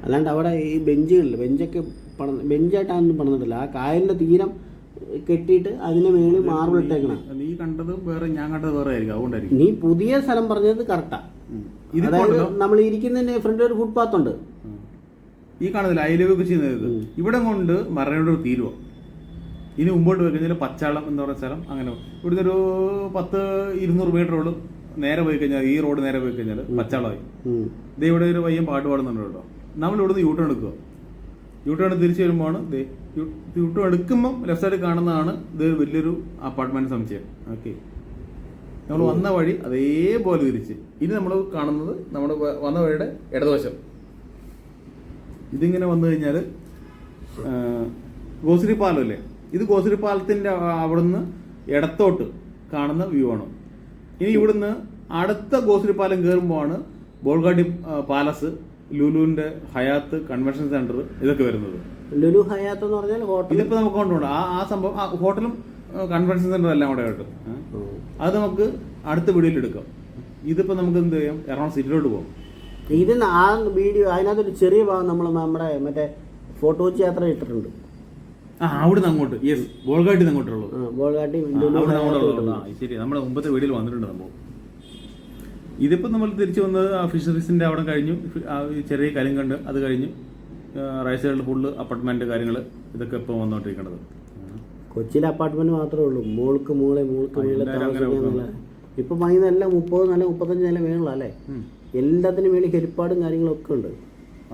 അല്ലാണ്ട് അവിടെ ഈ ബെഞ്ചുകളിൽ ബെഞ്ചൊക്കെ ബെഞ്ചായിട്ടൊന്നും പണിതിട്ടില്ല. ആ കായലിന്റെ തീരം കെട്ടിയിട്ട് അതിന് മേളിൽ മാർബിൾ ഇട്ടേക്കണം. നീ കണ്ടത് വേറെ, ഞാൻ കണ്ടത് വേറെ ആയിരിക്കും. അതുകൊണ്ടായിരിക്കും നീ പുതിയ സ്ഥലം പറഞ്ഞത് കറക്റ്റാ. അതായത് നമ്മൾ ഇരിക്കുന്നതിന്റെ ഫ്രണ്ട് ഒരു ഫുട്പാത്ത് ഉണ്ട്. ഈ കാണുന്നില്ല അയലൊക്കെ ചെയ്യുന്നത്. ഇവിടെ കൊണ്ട് മറൈൻ തീരുവോ. ഇനി മുമ്പോട്ട് പോയി കഴിഞ്ഞാൽ പച്ചാളം എന്ന് പറയുന്ന സ്ഥലം. അങ്ങനെ ഇവിടുന്ന് ഒരു 10-200 മീറ്ററോളം നേരെ പോയി കഴിഞ്ഞാൽ, ഈ റോഡ് നേരെ പോയി കഴിഞ്ഞാൽ പച്ചാളമായി. ഇത് ഇവിടെ ഒരു പയ്യൻ പാട്ട് പാടുന്നുണ്ട് കേട്ടോ. നമ്മൾ ഇവിടുന്ന് യൂട്ടേൺ എടുക്കുക. യൂട്ടേൺ തിരിച്ചു വരുമ്പോൾ യൂട്ടേൺ എടുക്കുമ്പം ലെഫ്റ്റ് സൈഡ് കാണുന്നതാണ് ഇത് വലിയൊരു അപ്പാർട്ട്മെന്റ് സമുച്ചയം. ഓക്കെ, നമ്മൾ വന്ന വഴി അതേപോലെ തിരിച്ച്. ഇനി നമ്മൾ കാണുന്നത് നമ്മുടെ വന്ന വഴിയുടെ ഇടതുവശം. ഇതിങ്ങനെ വന്നു കഴിഞ്ഞാൽ ഗോശ്രീ പാലം അല്ലേ, ഇത് ഗോശ്രീ പാലത്തിന്റെ അവിടുന്ന് ഇടത്തോട്ട് കാണുന്ന വ്യൂ ആണ്. ഇനി ഇവിടുന്ന് അടുത്ത ഗോശ്രീ പാലം കയറുമ്പോഴാണ് ബോൾഗാട്ടി പാലസ്, ലുലുവിന്റെ ഹയാത്ത് കൺവെൻഷൻ സെന്റർ ഇതൊക്കെ വരുന്നത്. ലുലു ഹയാത്ത് എന്ന് പറഞ്ഞാൽ ഹോട്ടൽ. ഇതിപ്പോ നമുക്ക് കൊണ്ടുപോകണം ആ സംഭവം. ഹോട്ടലും കൺവെൻഷൻ സെന്ററും എല്ലാം കൂടെ ആയിട്ട് അത് നമുക്ക് അടുത്ത വീഡിയോയിൽ എടുക്കാം. ഇതിപ്പോ നമുക്ക് എന്ത് ചെയ്യാം, എറണാകുളം സിറ്റിയിലോട്ട് പോകും. ഇതിന് ആ വീഡിയോ അതിനകത്തൊരു ചെറിയ ഭാഗം നമ്മൾ നമ്മുടെ മറ്റേ ഫോട്ടോ വെച്ച് യാത്ര ഇട്ടിട്ടുണ്ട്. അവിടുന്ന് അങ്ങോട്ട്, യെസ്, ബോൾഗാട്ടി അങ്ങോട്ടുള്ളത്. ബോൾഗാട്ടി ശരി, നമ്മുടെ മുമ്പത്തെ വീഡിയോയിൽ വന്നിട്ടുണ്ട് സംഭവം. ഇതിപ്പോ നമ്മൾ തിരിച്ചു വന്നത് ഫിഷറീസിന്റെ അവിടെ കഴിഞ്ഞു. ചെറിയ കലിങ്കണ്ട് അത് കഴിഞ്ഞു. റൈറ്റ് സൈഡിൽ ഫുള്ള് അപ്പാർട്ട്മെന്റ് കാര്യങ്ങൾ ഇതൊക്കെ ഇപ്പൊ വന്നോണ്ടിരിക്കണത്. കൊച്ചിയിലെ അപ്പാർട്ട്മെന്റ് മാത്രമേ ഉള്ളൂ. മോൾക്ക് മൂളെ ഇപ്പൊ പണിയുന്ന എല്ലാം 30 നില 35 നില മേളല്ലേ. എല്ലാത്തിനും വേണ്ടി ഹെലിപ്പാഡും കാര്യങ്ങളൊക്കെ ഉണ്ട്.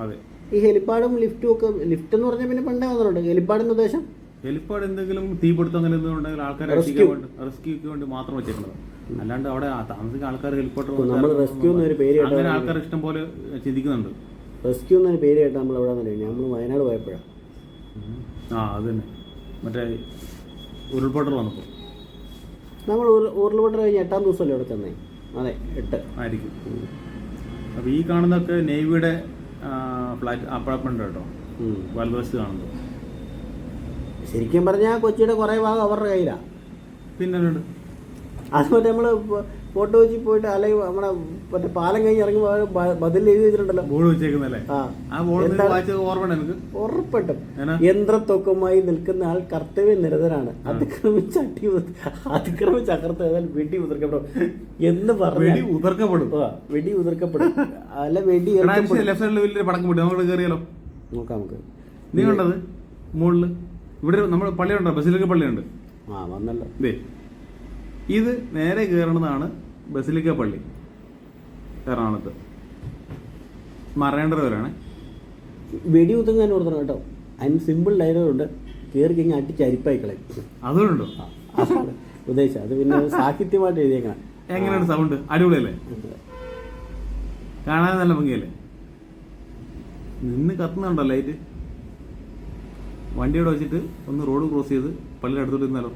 അതെ, ഈ ഹെലിപ്പാഡും ലിഫ്റ്റും ഒക്കെ. ലിഫ്റ്റ് എന്ന് പറഞ്ഞാൽ പിന്നെ പണ്ടേ വന്നിട്ടുണ്ട്. ഹെലിപ്പാഡിന്റെ ഉദ്ദേശം ഹെലിപ്പാഡ് എന്തെങ്കിലും തീപിടുത്തം അങ്ങനെ എന്തെങ്കിലും ആൾക്കാരെ റെസ്ക്യൂക്ക് വേണ്ടി മാത്രം വെച്ചേക്കുന്നത്. അല്ലാണ്ട് അവിടെ താമസിക്കുന്ന ആൾക്കാർ ഹെലിപ്പാഡ് റെസ്ക്യൂ എന്നൊരു പേര് അങ്ങനെ ആൾക്കാർ ഇഷ്ടം പോലെ ചിന്തിക്കുന്നുണ്ട്. റെസ്ക്യൂ എന്നൊരു പേര് കേട്ട് നമ്മൾ എവിടെ നിന്ന് നമ്മൾ വയനാട് പോയപ്പോഴാണ്. അത് തന്നെ, മറ്റേ ഉരുൾപൊട്ടൽ വന്നപ്പോൾ നമ്മൾ ഉരുൾപൊട്ടൽ കഴിഞ്ഞ് 8ാം ദിവസമല്ലേ അവിടെ ചെന്നേ? അതെ, 8 ആയിരിക്കും. അപ്പോൾ ഈ കാണുന്നതൊക്കെ നേവിയുടെ ഫ്ലാറ്റ് അപ്പാർട്ട്മെന്റ് കേട്ടോ, വലതുവശത്ത് കാണുന്നത്. ശരിക്കും പറഞ്ഞാൽ കൊച്ചിയുടെ കുറേ ഭാഗം അവരുടെ കയ്യിലാണ്. പിന്നെ അത് മറ്റേ നമ്മള് ഫോട്ടോ വെച്ച് പോയിട്ട് അല്ലെങ്കിൽ നമ്മുടെ മറ്റേ പാലം കഴിഞ്ഞ് ഇറങ്ങുമ്പോൾ ബദൽ എഴുതി വെച്ചിട്ടുണ്ടല്ലോ, ബോർഡ് വെച്ചേക്കുന്നല്ലേ. ഉറപ്പട്ടും യന്ത്രത്തൊക്കമായി നിൽക്കുന്ന ആൾ കർത്തവ്യ നിരതനാണ്, അതിക്രമിച്ച് അകർത്ത് വെടി ഉതിർക്കപ്പെടും എന്ന് പറഞ്ഞു. വെടി ഉതിർക്കപ്പെടും അല്ല വെടി കയറിയാലോ നോക്കാം നമുക്ക്. നീ കണ്ടത് മുകളില് ഇവിടെ നമ്മുടെ പള്ളിയുണ്ടോ, ബസിലിക്ക പള്ളിയുണ്ട്. വന്നല്ലോ. ഇത് നേരെ കയറുന്നതാണ് ബസിലിക്ക പള്ളി, എറണാകുളത്ത്. മറൈൻ ഡ്രൈവറാണ്. വെടി കുത്തുന്നതിന് കൊടുക്കണം കേട്ടോ. അതിന് സിമ്പിൾ ഡയലോഗുണ്ട്, കയറി കഴിഞ്ഞാൽ അടിച്ച് അരിപ്പായി കളയും. അതുകൊണ്ടോ? അതാണ് ഉദ്ദേശിച്ചത്. അത് പിന്നെ സാഹിത്യമായിട്ട് എഴുതിയേക്കണം. എങ്ങനെയാണ് സൗണ്ട്? അടിപൊളിയല്ലേ? കാണാൻ നല്ല ഭംഗിയല്ലേ? നിന്ന് കത്തുന്നുണ്ടോ ലൈറ്റ്? വണ്ടിയോടെ വെച്ചിട്ട് ഒന്ന് റോഡ് ക്രോസ് ചെയ്ത് പള്ളിയുടെ അടുത്തോട്ട് നിന്നാലോ?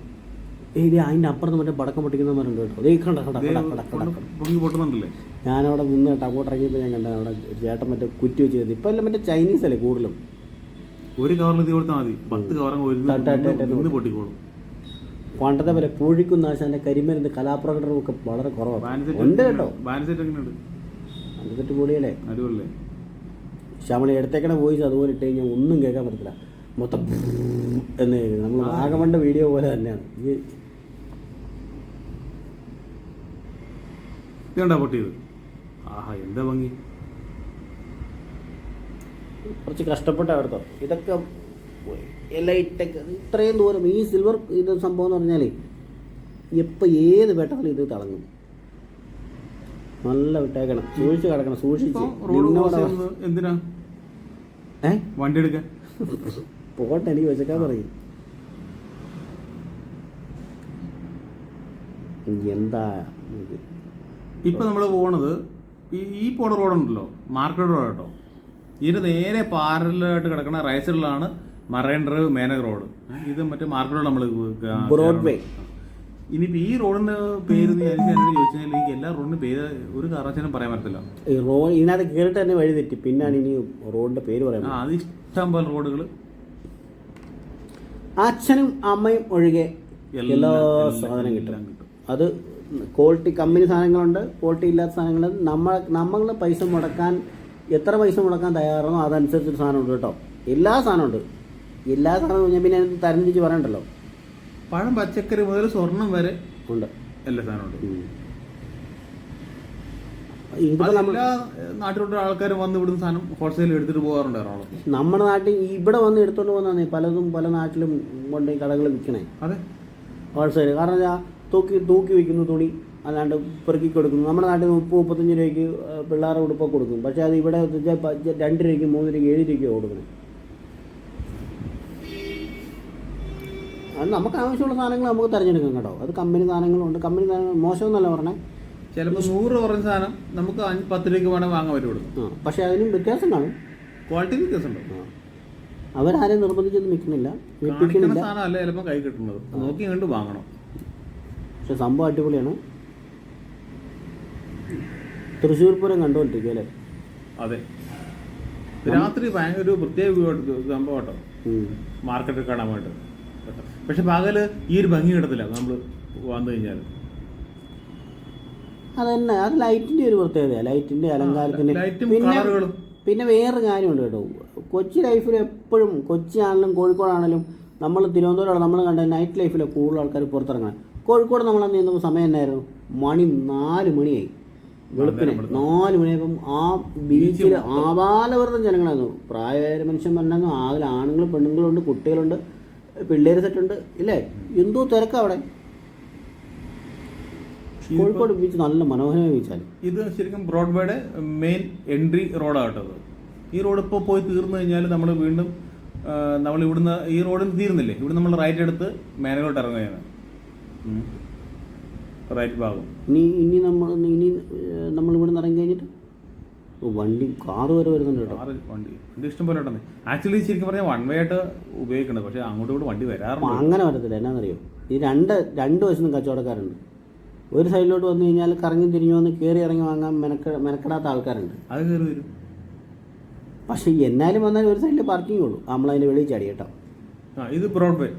ഏത് അതിൻ്റെ അപ്പുറത്ത് മറ്റേ പടക്കം പൊട്ടിക്കുന്നവരുണ്ട് കേട്ടോ. അതേ കണ്ട കണ്ട കട കട കട പൊങ്ങി പൊട്ടുന്നുണ്ടല്ലേ? ഞാനവിടെ നിന്ന് കേട്ടോ, അങ്ങോട്ട് ഇറങ്ങിയപ്പോൾ ഞാൻ കണ്ട അവിടെ ഒരു ചേട്ടൻ മറ്റേ കുറ്റി വെച്ച് തരുന്നത്. ഇപ്പം എല്ലാം മറ്റേ ചൈനീസ് അല്ലേ കൂടുതലും. ഒരു കവറിൽ ഇത് കൊടുത്താൽ മതി, 10 കവറങ്ങ് പൊട്ടിക്കോളും. പണ്ടത്തെ പോലെ പൂഴിക്കുന്ന ആശാന്റെ കരിമരുന്ന് കലാപ്രകടനവും ഒക്കെ വളരെ കുറവാണ്. ഉണ്ട് കേട്ടോ. അഞ്ചെട്ട് പൊളിയല്ലേ, അടിപൊളിയല്ലേ. പക്ഷെ നമ്മൾ എടുത്തേക്കണ വോയിസ് അതുപോലെ ഇട്ട് കഴിഞ്ഞാൽ ഒന്നും കേൾക്കാൻ പറ്റത്തില്ല. മൊത്തം എന്ന് കേൾക്കുന്നത് നമ്മൾ വാഗമണ്ട വീഡിയോ പോലെ തന്നെയാണ്. ഇതുണ്ടാ പൊട്ടിയത്? ആഹാ, എന്താ ഭംഗി. കുറച്ച് കഷ്ടപ്പെട്ട അവിടുത്തെ ഇതൊക്കെ ലൈറ്റൊക്കെ ഇത്രയും ദൂരം ഈ സിൽവർ ഇത് സംഭവം എന്ന് പറഞ്ഞാൽ എപ്പോൾ ഏത് വെട്ടത്തിലും ഇത് തിളങ്ങും. നല്ല വിട്ടേക്കണം, സൂക്ഷിച്ച് കിടക്കണം, സൂക്ഷിച്ച്. എന്തിനാ വണ്ടി എടുക്കാൻ? പോട്ടെ, എനിക്ക് വെച്ചേക്കാൻ പറയും. എന്താ ഇപ്പൊ നമ്മൾ പോണത് ഈ പോണ റോഡുണ്ടല്ലോ, മാർക്കറ്റ് റോഡ് കേട്ടോ. ഇതിന് നേരെ പാരലായിട്ട് കിടക്കുന്ന റൈറ്റ് സൈഡിലാണ് മറൈൻ ഡ്രൈവ് മേനക റോഡ്. ഇത് മറ്റേ മാർക്കറ്റ് റോഡ് നമ്മൾ ബ്രോഡ്വേ. ഇനിയിപ്പോ ഈ റോഡിന്റെ പേര് എന്നോട് ചോദിച്ചാൽ എനിക്ക് എല്ലാ റോഡിന്റെ പേര് ഒരു കാരണവശാലും പറയാൻ പറ്റില്ല. ഈ റോഡ് ഇതിനകത്ത് കയറിട്ട് തന്നെ വഴി തെറ്റി, പിന്നാണ് ഇനി റോഡിന്റെ പേര് പറയാൻ. അത് ഇഷ്ടം പോലെ റോഡുകൾ, അച്ഛനും അമ്മയും ഒഴികെ എല്ലാ സാധനം കിട്ടും. അത് ക്വാളിറ്റി കമ്പനി സാധനങ്ങളുണ്ട്, ക്വാളിറ്റി ഇല്ലാത്ത സാധനങ്ങളുണ്ട്. നമ്മൾ പൈസ മുടക്കാൻ എത്ര പൈസ മുടക്കാൻ തയ്യാറാണോ അതനുസരിച്ചൊരു സാധനമുണ്ട് കേട്ടോ. എല്ലാ സാധനമുണ്ട്. എല്ലാ സാധനവും ഞാൻ പിന്നെ തരംതിരിച്ച് പറയണ്ടല്ലോ. പഴം പച്ചക്കറി മുതൽ സ്വർണം വരെ ഉണ്ട്, എല്ലാ സാധനമുണ്ട്. ഇതിപ്പോൾ എല്ലാ നാട്ടിലുള്ള ആൾക്കാരും വന്ന് ഇവിടുന്ന് സാധനം ഹോൾസെയിൽ എടുത്തിട്ട് പോകാറുണ്ട് എറണാകുളത്ത്. നമ്മുടെ നാട്ടിൽ ഇവിടെ വന്ന് എടുത്തോണ്ട് പോകുന്നതാണ് പലതും പല നാട്ടിലും കൊണ്ട് കടകൾ വിൽക്കണേ. അതെ, ഹോൾസെയിൽ. കാരണം തൂക്കി വിൽക്കുന്നു തുണി, അല്ലാണ്ട് പെറുക്കി കൊടുക്കുന്നു. നമ്മുടെ നാട്ടിൽ 30-35 രൂപയ്ക്ക് പിള്ളേരുടെ ഉടുപ്പൊക്കെ കൊടുക്കും. പക്ഷേ അത് ഇവിടെ 2 രൂപയ്ക്ക് 3 രൂപയ്ക്ക് 7 രൂപയ്ക്ക് കൊടുക്കണം. അത് നമുക്ക് ആവശ്യമുള്ള സാധനങ്ങൾ നമുക്ക് തിരഞ്ഞെടുക്കാം കേട്ടോ. അത് കമ്പനി സാധനങ്ങളുണ്ട്. കമ്പനി സാധനങ്ങൾ മോശമെന്നല്ല പറഞ്ഞേ. ചിലപ്പോൾ 100 കുറഞ്ഞ സാധനം നമുക്ക് 10 രൂപയ്ക്ക് വേണമെങ്കിൽ വാങ്ങാൻ പറ്റുള്ളൂ. പക്ഷേ അതിനും വ്യത്യാസം കാണും, ക്വാളിറ്റി വ്യത്യാസമുണ്ട്. അവരാരും നിർബന്ധിച്ചൊന്നും വിൽക്കുന്നില്ല, വിൽപ്പിക്കുന്നില്ല. സാധനം അല്ല ചിലപ്പോൾ കൈ കിട്ടുന്നത്, നോക്കി കണ്ട് വാങ്ങണം. പക്ഷെ സംഭവം അടിപൊളിയാണ്. തൃശ്ശൂർ പൂരം കണ്ടുകൊണ്ടിരിക്കും അല്ലേ? അതെ, രാത്രി ഭയങ്കര ഒരു പ്രത്യേക സംഭവം കേട്ടോ, മാർക്കറ്റിൽ കാണാൻ വേണ്ടി. പക്ഷെ പകല് ഈ ഒരു ഭംഗി കിട്ടത്തില്ല നമ്മൾ വന്നു കഴിഞ്ഞാൽ. അതന്നെ, അത് ലൈറ്റിന്റെ ഒരു പ്രത്യേകതയാണ്, ലൈറ്റിന്റെ അലങ്കാരത്തിന്റെ. പിന്നെ വേറൊരു കാര്യമുണ്ട് കേട്ടോ, കൊച്ചി ലൈഫിൽ എപ്പോഴും, കൊച്ചി ആണെങ്കിലും കോഴിക്കോടാണെങ്കിലും, നമ്മൾ തിരുവനന്തപുരം നമ്മൾ കണ്ട നൈറ്റ് ലൈഫിൽ കൂടുതൽ ആൾക്കാർ പുറത്തിറങ്ങണം. കോഴിക്കോട് നമ്മളന്ന് നീന്തുമ്പോൾ സമയം എന്നായിരുന്നു? 4 മണിയായി, വെളുപ്പിന് 4 മണിയായപ്പം ആ ബീച്ചിൽ ആവാലവൃതം ജനങ്ങളായിരുന്നു. പ്രായമായ മനുഷ്യന്മാരുണ്ടായിരുന്നു, ആകെ ആണുങ്ങളും പെണ്ണുങ്ങളുണ്ട്, കുട്ടികളുണ്ട്, പിള്ളേർ സെറ്റുണ്ട് ഇല്ലേ, എന്തോ തിരക്കാ അവിടെ. കോഴിക്കോട് ബീച്ച് നല്ല മനോഹരമായ ബീച്ചാണ്. ഇത് ശരിക്കും ബ്രോഡ്വേയുടെ മെയിൻ എൻട്രി റോഡാണ് കേട്ടത്. ഈ റോഡ് ഇപ്പോൾ പോയി തീർന്നു കഴിഞ്ഞാൽ നമ്മൾ വീണ്ടും നമ്മൾ ഇവിടുന്ന് ഈ റോഡിൽ തീർന്നില്ലേ, ഇവിടെ നമ്മൾ റൈറ്റ് എടുത്ത് മേനകോട്ട് ഇറങ്ങുകയാണ്. റൈറ്റ് ഭാഗം ഇനി നമ്മൾ ഇവിടെ നിന്ന് ഇറങ്ങി കഴിഞ്ഞിട്ട് വണ്ടി കാറ് വരെ വരുന്നുണ്ട് കേട്ടോ. വണ്ടി ഇഷ്ടം പോലെ ഉണ്ടെന്ന്. ആക്ച്വലി ശരിക്കും പറഞ്ഞാൽ 1 വേ ആയിട്ട് ഉപയോഗിക്കുന്നത്, പക്ഷേ അങ്ങോട്ടും ഇവിടെ വണ്ടി വരാറുണ്ട്. അങ്ങനെ വരത്തില്ല, എന്നാന്നറിയോ, ഈ രണ്ട് വശത്തും കച്ചവടക്കാരുണ്ട്. ഒരു സൈഡിലോട്ട് വന്നു കഴിഞ്ഞാൽ കറങ്ങി തിരിഞ്ഞു വന്ന് കയറി ഇറങ്ങി വാങ്ങാൻ മെനക്കെടാത്ത ആൾക്കാരുണ്ട്. അത് കയറി വരും. പക്ഷെ എന്നാലും വന്നാൽ ഒരു സൈഡിൽ പാർക്കിംഗ് ഉള്ളൂ, നമ്മളതിൻ്റെ വെളിയിൽ ചാടി കേട്ടോ. ഇത് ബ്രോഡ്വേ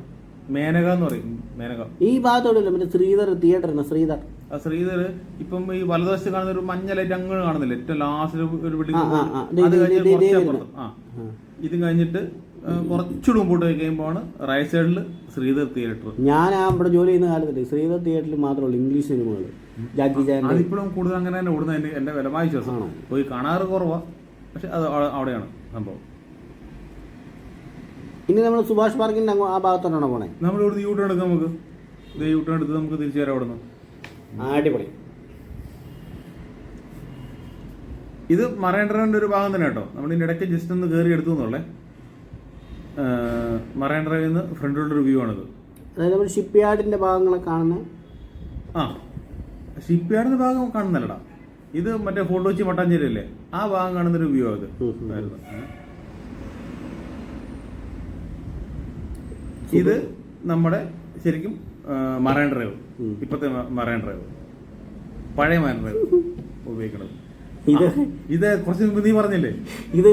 മേനക എന്ന് പറയും. മേനക ഈ ഭാഗത്തോടില്ല, മറ്റേ ശ്രീധർ തിയേറ്ററിന് ശ്രീധർ ഇപ്പം ഈ വലതുവശത്ത് കാണുന്ന ഒരു മഞ്ഞ ലൈറ്റ് അങ്ങ് കാണുന്നില്ല, ഏറ്റവും ലാസ്റ്റ് ഒരു ബിൽഡിംഗ്. ഇത് കഴിഞ്ഞിട്ട് കുറച്ചുകൂടി മുമ്പോട്ട് കഴിയുമ്പോൾ റൈറ്റ് സൈഡിൽ ശ്രീധർ തിയേറ്റർ. ഞാൻ അവിടെ ജോലി ചെയ്യുന്ന കാലത്ത് ശ്രീധർ തിയേറ്ററിൽ മാത്രമേ ഇംഗ്ലീഷ് സിനിമകൾ, ജാക്കി ചാൻ. അതിപ്പോഴും കൂടുതൽ അങ്ങനെ തന്നെ ഓടുന്നത് എന്റെ ബലമായ വിശ്വാസമാണ്. പോയി കാണാറ് കുറവാ, പക്ഷെ അത് അവിടെയാണ് സംഭവം. ഇനി നമ്മൾ സുഭാഷ് പാർക്കിന്റെ ആ ഭാഗത്തോട്ടാണോ പോണേ? നമ്മൾ ഇവിടുന്ന് യൂട്ടേൺ എടുക്കാം, നമുക്ക് ഇത് യൂട്ടേൺ എടുത്ത് നമുക്ക് തിരിച്ചു വരാം അവിടെ നിന്ന്. അടിപൊളി. ഇത് മറൈൻ ഡ്രൈവിന്റെ ഒരു ഭാഗം തന്നെ കേട്ടോ. നമ്മൾ ഇതിന്റെ ഇടയ്ക്ക് ജസ്റ്റ് ഒന്ന് കയറി എടുത്തു എന്നുള്ളേ. മറൈൻ ഡ്രൈവിൽ നിന്ന് ഫ്രണ്ടിലുള്ള ഒരു വ്യൂ ആണിത്. അതായത് നമ്മൾ ഷിപ്പ് യാർഡിന്റെ ഭാഗങ്ങളൊക്കെ കാണുന്നത്. ഷിപ്പ് യാർഡിന്റെ ഭാഗം കാണുന്നല്ലടാ, ഇത് മറ്റേ ഫോർട്ട് കൊച്ചി മട്ടാഞ്ചേരി അല്ലേ, ആ ഭാഗം കാണുന്നൊരു വ്യൂ അത്. ഇത് നമ്മുടെ ശരിക്കും മറൈൻ ഡ്രൈവ്, ഇപ്പോഴത്തെ മറൈൻ ഡ്രൈവ്, പഴയ മറൈൻ ഡ്രൈവ് ഉപയോഗിക്കണത്. ഇത് കുറച്ച് മുമ്പ് നീ പറഞ്ഞില്ലേ, ഇത്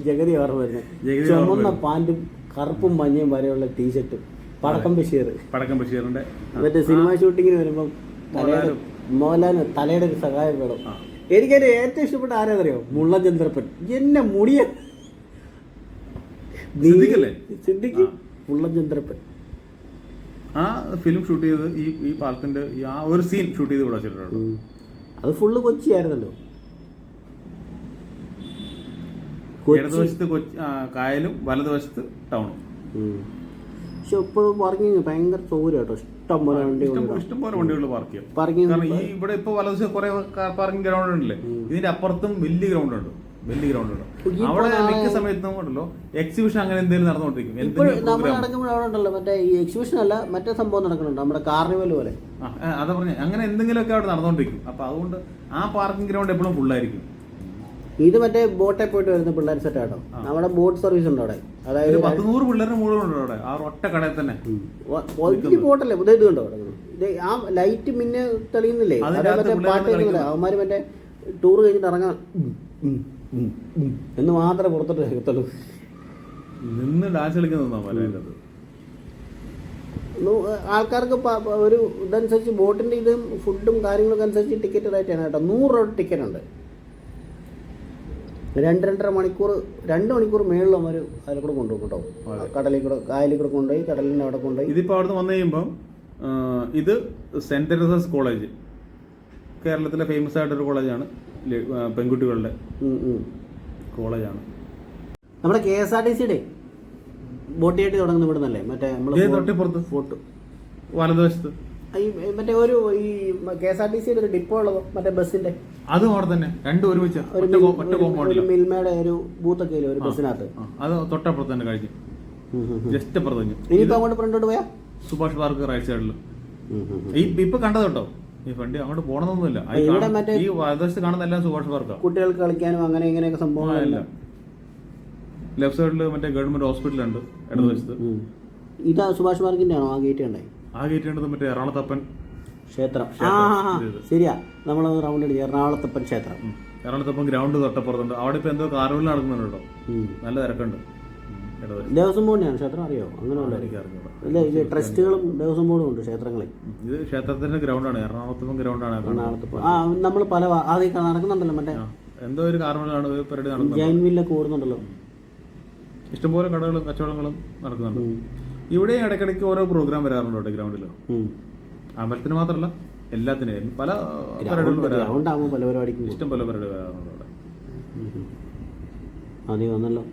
ജഗതി ഓർമ്മ വരുന്നത്. ചുമന്ന പാന്റും കറുപ്പും മഞ്ഞയും വരെയുള്ള ടീഷർട്ടും പടക്കം ബഷീറിന്റെ മറ്റേ സിനിമ ഷൂട്ടിങ്ങിന് വരുമ്പം മോഹൻലാലിന് തലയുടെ ഒരു സഹായം വേണം. എനിക്കത് ഏറ്റവും ഇഷ്ടപ്പെട്ട ആരാന്നറിയോ? മുള്ളൻ ചന്ദ്രപ്പൻ. എന്നെ മുടിയ സിദ്ദിഖ് മുള്ളൻ ചന്ദ്രപ്പൻ ആ ഫിലിം ഷൂട്ട് ചെയ്ത് ഈ പാലത്തിന്റെ ആ ഒരു സീൻ ഷൂട്ട് ചെയ്ത് ഇവിടെ വെച്ചിട്ടുണ്ട്. അത് ഫുള്ള് കൊച്ചിയായിരുന്നല്ലോ. ഇടതുവശത്ത് കായലും വലതുവശത്ത് ടൗണും. പക്ഷെ ഇപ്പോഴും പാർക്കിങ് ഭയങ്കര സൗകര്യം കേട്ടോ. ഇഷ്ടം പോലെ വണ്ടികൾ പാർക്ക് ചെയ്യാം. കാരണം ഈ ഇവിടെ ഇപ്പൊ വലതുവശത്ത് കുറെ പാർക്കിംഗ് ഗ്രൗണ്ട് ഉണ്ടല്ലേ, ഇതിന്റെ അപ്പുറത്തും വലിയ ഗ്രൗണ്ട് ഉണ്ട്. അവിടെ മിക്ക സമയത്തും ഉണ്ടല്ലോ എക്സിബിഷൻ അങ്ങനെ എന്തെങ്കിലും നടന്നുകൊണ്ടിരിക്കും. നമ്മൾ നടക്കുമ്പോൾ അവിടെ ഉണ്ടല്ലോ മറ്റേ ഈ എക്സിബിഷൻ അല്ല മറ്റേ സംഭവം നടക്കുന്നുണ്ട്, നമ്മുടെ കാർണിവൽ പോലെ. അതാ പറഞ്ഞ അങ്ങനെ എന്തെങ്കിലുമൊക്കെ അവിടെ നടന്നുകൊണ്ടിരിക്കും. അപ്പൊ അതുകൊണ്ട് ആ പാർക്കിംഗ് ഗ്രൗണ്ട് എപ്പോഴും ഫുള്ളായിരിക്കും. ഇത് മറ്റേ ബോട്ടെ പോയിട്ട് വരുന്ന പിള്ളേർ സെറ്റ് ആട്ടോ. നമ്മുടെ ബോട്ട് സർവീസ് ഉണ്ട് അവിടെ. അതായത് 100 പിള്ളേരുടെ മുഴുവൻ അവിടെ ആ ഒറ്റ കടയിൽ തന്നെ ഒത്തിരി ബോട്ടല്ലേ ഇത് കണ്ടോ ആ ലൈറ്റ് മിന്നെ തെളിയുന്നില്ലേ? അതേ മറ്റേ പാട്ട് കേൾക്കുന്നില്ല അവന്മാര് മറ്റേ ടൂർ കഴിഞ്ഞിട്ട് ഇറങ്ങാൻ എന്ന് മാത്രമേ പുറത്തോട്ട് കേൾക്കത്തുള്ളൂ. നിന്ന് ഡാൻസ് കളിക്കുന്നത് ആൾക്കാർക്ക് ഒരു ഇതനുസരിച്ച് ബോട്ടിന്റെ ഇതും ഫുഡും കാര്യങ്ങളൊക്കെ അനുസരിച്ച് ടിക്കറ്റ് റേറ്റാണ് കേട്ടോ. 100 രൂപ ടിക്കറ്റ് ഉണ്ട്. 2-2.5 മണിക്കൂർ 2 മണിക്കൂർ മേളിൽ അവർ അതിൽ കൂടെ കൊണ്ടുപോകും കേട്ടോ. കടലിൽ കൂടെ കായലിൽ കൂടെ കൊണ്ടുപോയി കടലിൻ്റെ അവിടെ കൊണ്ടുപോയി. ഇതിപ്പോൾ അവിടെ നിന്ന് വന്നു കഴിയുമ്പം ഇത് സെന്റ് തെരേസാസ് കോളേജ് കേരളത്തിലെ ഫേമസ് ആയിട്ടൊരു കോളേജാണ്, പെൺകുട്ടികളുടെ കോളേജാണ്. നമ്മുടെ KSRTCയുടെ ബോട്ടിയായിട്ട് തുടങ്ങുന്ന ഇവിടെ നിന്നല്ലേ മറ്റേ തൊട്ടിപ്പുറത്ത് ഫോട്ടോ വലതുവശത്ത് മറ്റേ ഒരു ഈ KSRTCയുടെ ഒരു ഡിപ്പോ ഉള്ളത് മറ്റേ ബസ്സിന്റെ അതും അവിടെ തന്നെ രണ്ടും ഒരുമിച്ച് ഒരു മിൽമയുടെ ഒരു ബൂത്തൊക്കെ ഇല്ലേ ഒരു ബസ്സിനകത്ത്. അത് തൊട്ടപ്പുറത്ത് തന്നെ കഴിഞ്ഞു, ജസ്റ്റ് അപ്പുറത്ത് കഴിഞ്ഞു. ഇനിയിപ്പോ അങ്ങോട്ട് ഫ്രണ്ടോട്ട് പോയാ സുഭാഷ് പാർക്ക് റൈറ്റ് സൈഡിൽ ഇപ്പൊ കണ്ടത് കേട്ടോ. ഈ വണ്ടി അങ്ങോട്ട് പോകണമെന്നൊന്നുമില്ല. ഈ വലതുവശത്ത് കാണുന്ന എല്ലാം സുഭാഷ് പാർക്കാണ്. കുട്ടികൾക്ക് കളിക്കാനും അങ്ങനെ ഇങ്ങനെയൊക്കെ സംഭവങ്ങളെല്ലാം. ലെഫ്റ്റ് സൈഡിൽ മറ്റേ ഗവൺമെന്റ് ഹോസ്പിറ്റലുണ്ട് ഇടതുവശത്ത്. ഇതാ സുഭാഷ് പാർക്കിന്റെ ആണോ ആ ഗേറ്റ് കണ്ടേ? ആ ഗേറ്റ് കണ്ടത് മറ്റേ എറണാകുളത്തപ്പൻ ക്ഷേത്രം. ശരിയാ, നമ്മളത് റൗണ്ട് അടിച്ചു എറണാകുളത്തപ്പൻ ക്ഷേത്രം. എറണാകുളത്തപ്പൻ ഗ്രൗണ്ട് തൊട്ടപ്പുറത്തുണ്ട്. അവിടെ ഇപ്പൊ എന്തോ കാർണിവൽ നടക്കുന്നുണ്ട് കേട്ടോ, നല്ല തിരക്കുണ്ട്. ദേവസ്വം ബോർഡിനാണ് ക്ഷേത്രം, അറിയോ? അങ്ങനെ ട്രസ്റ്റുകളും ദേവസ്വം ബോർഡും ഉണ്ട് ക്ഷേത്രങ്ങളിൽ. ഇത് ക്ഷേത്രത്തിന്റെ ഗ്രൗണ്ടാണ്, എറണാകുളത്തപ്പൻ ഗ്രൗണ്ടാണ്. നമ്മൾ പല ആദ്യം നടക്കുന്നുണ്ടല്ലോ മറ്റേ എന്തോ ഒരു കാർണിവലാണ് ഒരു പരിപാടി നടക്കുന്നത്. ജൈൻ വില്ലൊക്കെ ഓടുന്നുണ്ടല്ലോ, ഇഷ്ടംപോലെ കടകളും കച്ചവടങ്ങളും നടക്കുന്നുണ്ട്. ഇവിടെ ഇടയ്ക്കിടയ്ക്ക് ഓരോ പ്രോഗ്രാം വരാറുണ്ട് അവിടെ ഗ്രൗണ്ടിൽ. അമ്പലത്തിന് മാത്രമല്ല എല്ലാത്തിനും പല പരിപാടികളും വരാറുണ്ട്. ഇഷ്ടം പല പരിപാടി വരാറുണ്ട് അവിടെ. അതെ വന്നല്ലോ,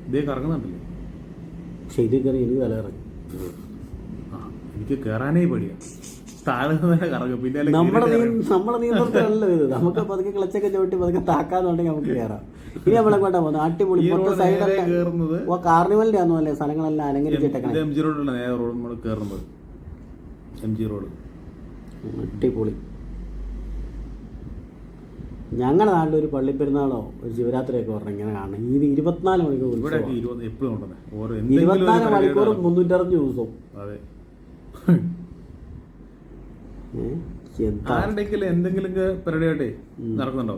ഇതേ കറങ്ങുന്നുണ്ടല്ലോ. പക്ഷെ ഇത് കയറി എനിക്ക് തല ഇറങ്ങി. എനിക്ക് കയറാനേ പേടിയാ, താഴെ കറങ്ങും. പിന്നെ നമ്മുടെ നിയന്ത്രണത്തിലല്ലോ ഇത്. നമുക്ക് പതുക്കെ ക്ലച്ചൊക്കെ ചവിട്ടി പതുക്കെ താക്കാന്നുണ്ടെങ്കിൽ നമുക്ക് കയറാം. ഇനി നമ്മളെങ്ങോട്ടാ പോകുന്നത്? അടിപൊളി സൈഡൊക്കെ കാർണിവലിന്റെ ആണെന്നോ അല്ലേ സ്ഥലങ്ങളെല്ലാം അലങ്കരിച്ചിട്ടേക്കണം. MG റോഡിലാണ് നേരെ റോഡ് നമ്മൾ കയറുന്നത്. MG റോഡ് അടിപൊളി. ഞങ്ങളുടെ നാട്ടിലൊരു പള്ളിപ്പെരുന്നാളോ ഒരു ശിവരാത്രിയൊക്കെ പറഞ്ഞാൽ ഇങ്ങനെ കാണണം. ഇത് 24 മണിക്കൂർ 24 മണിക്കൂർ 365 ദിവസവും. അതെ, എന്തെങ്കിലും പരിപാടിയായിട്ടേ നടക്കുന്നുണ്ടോ?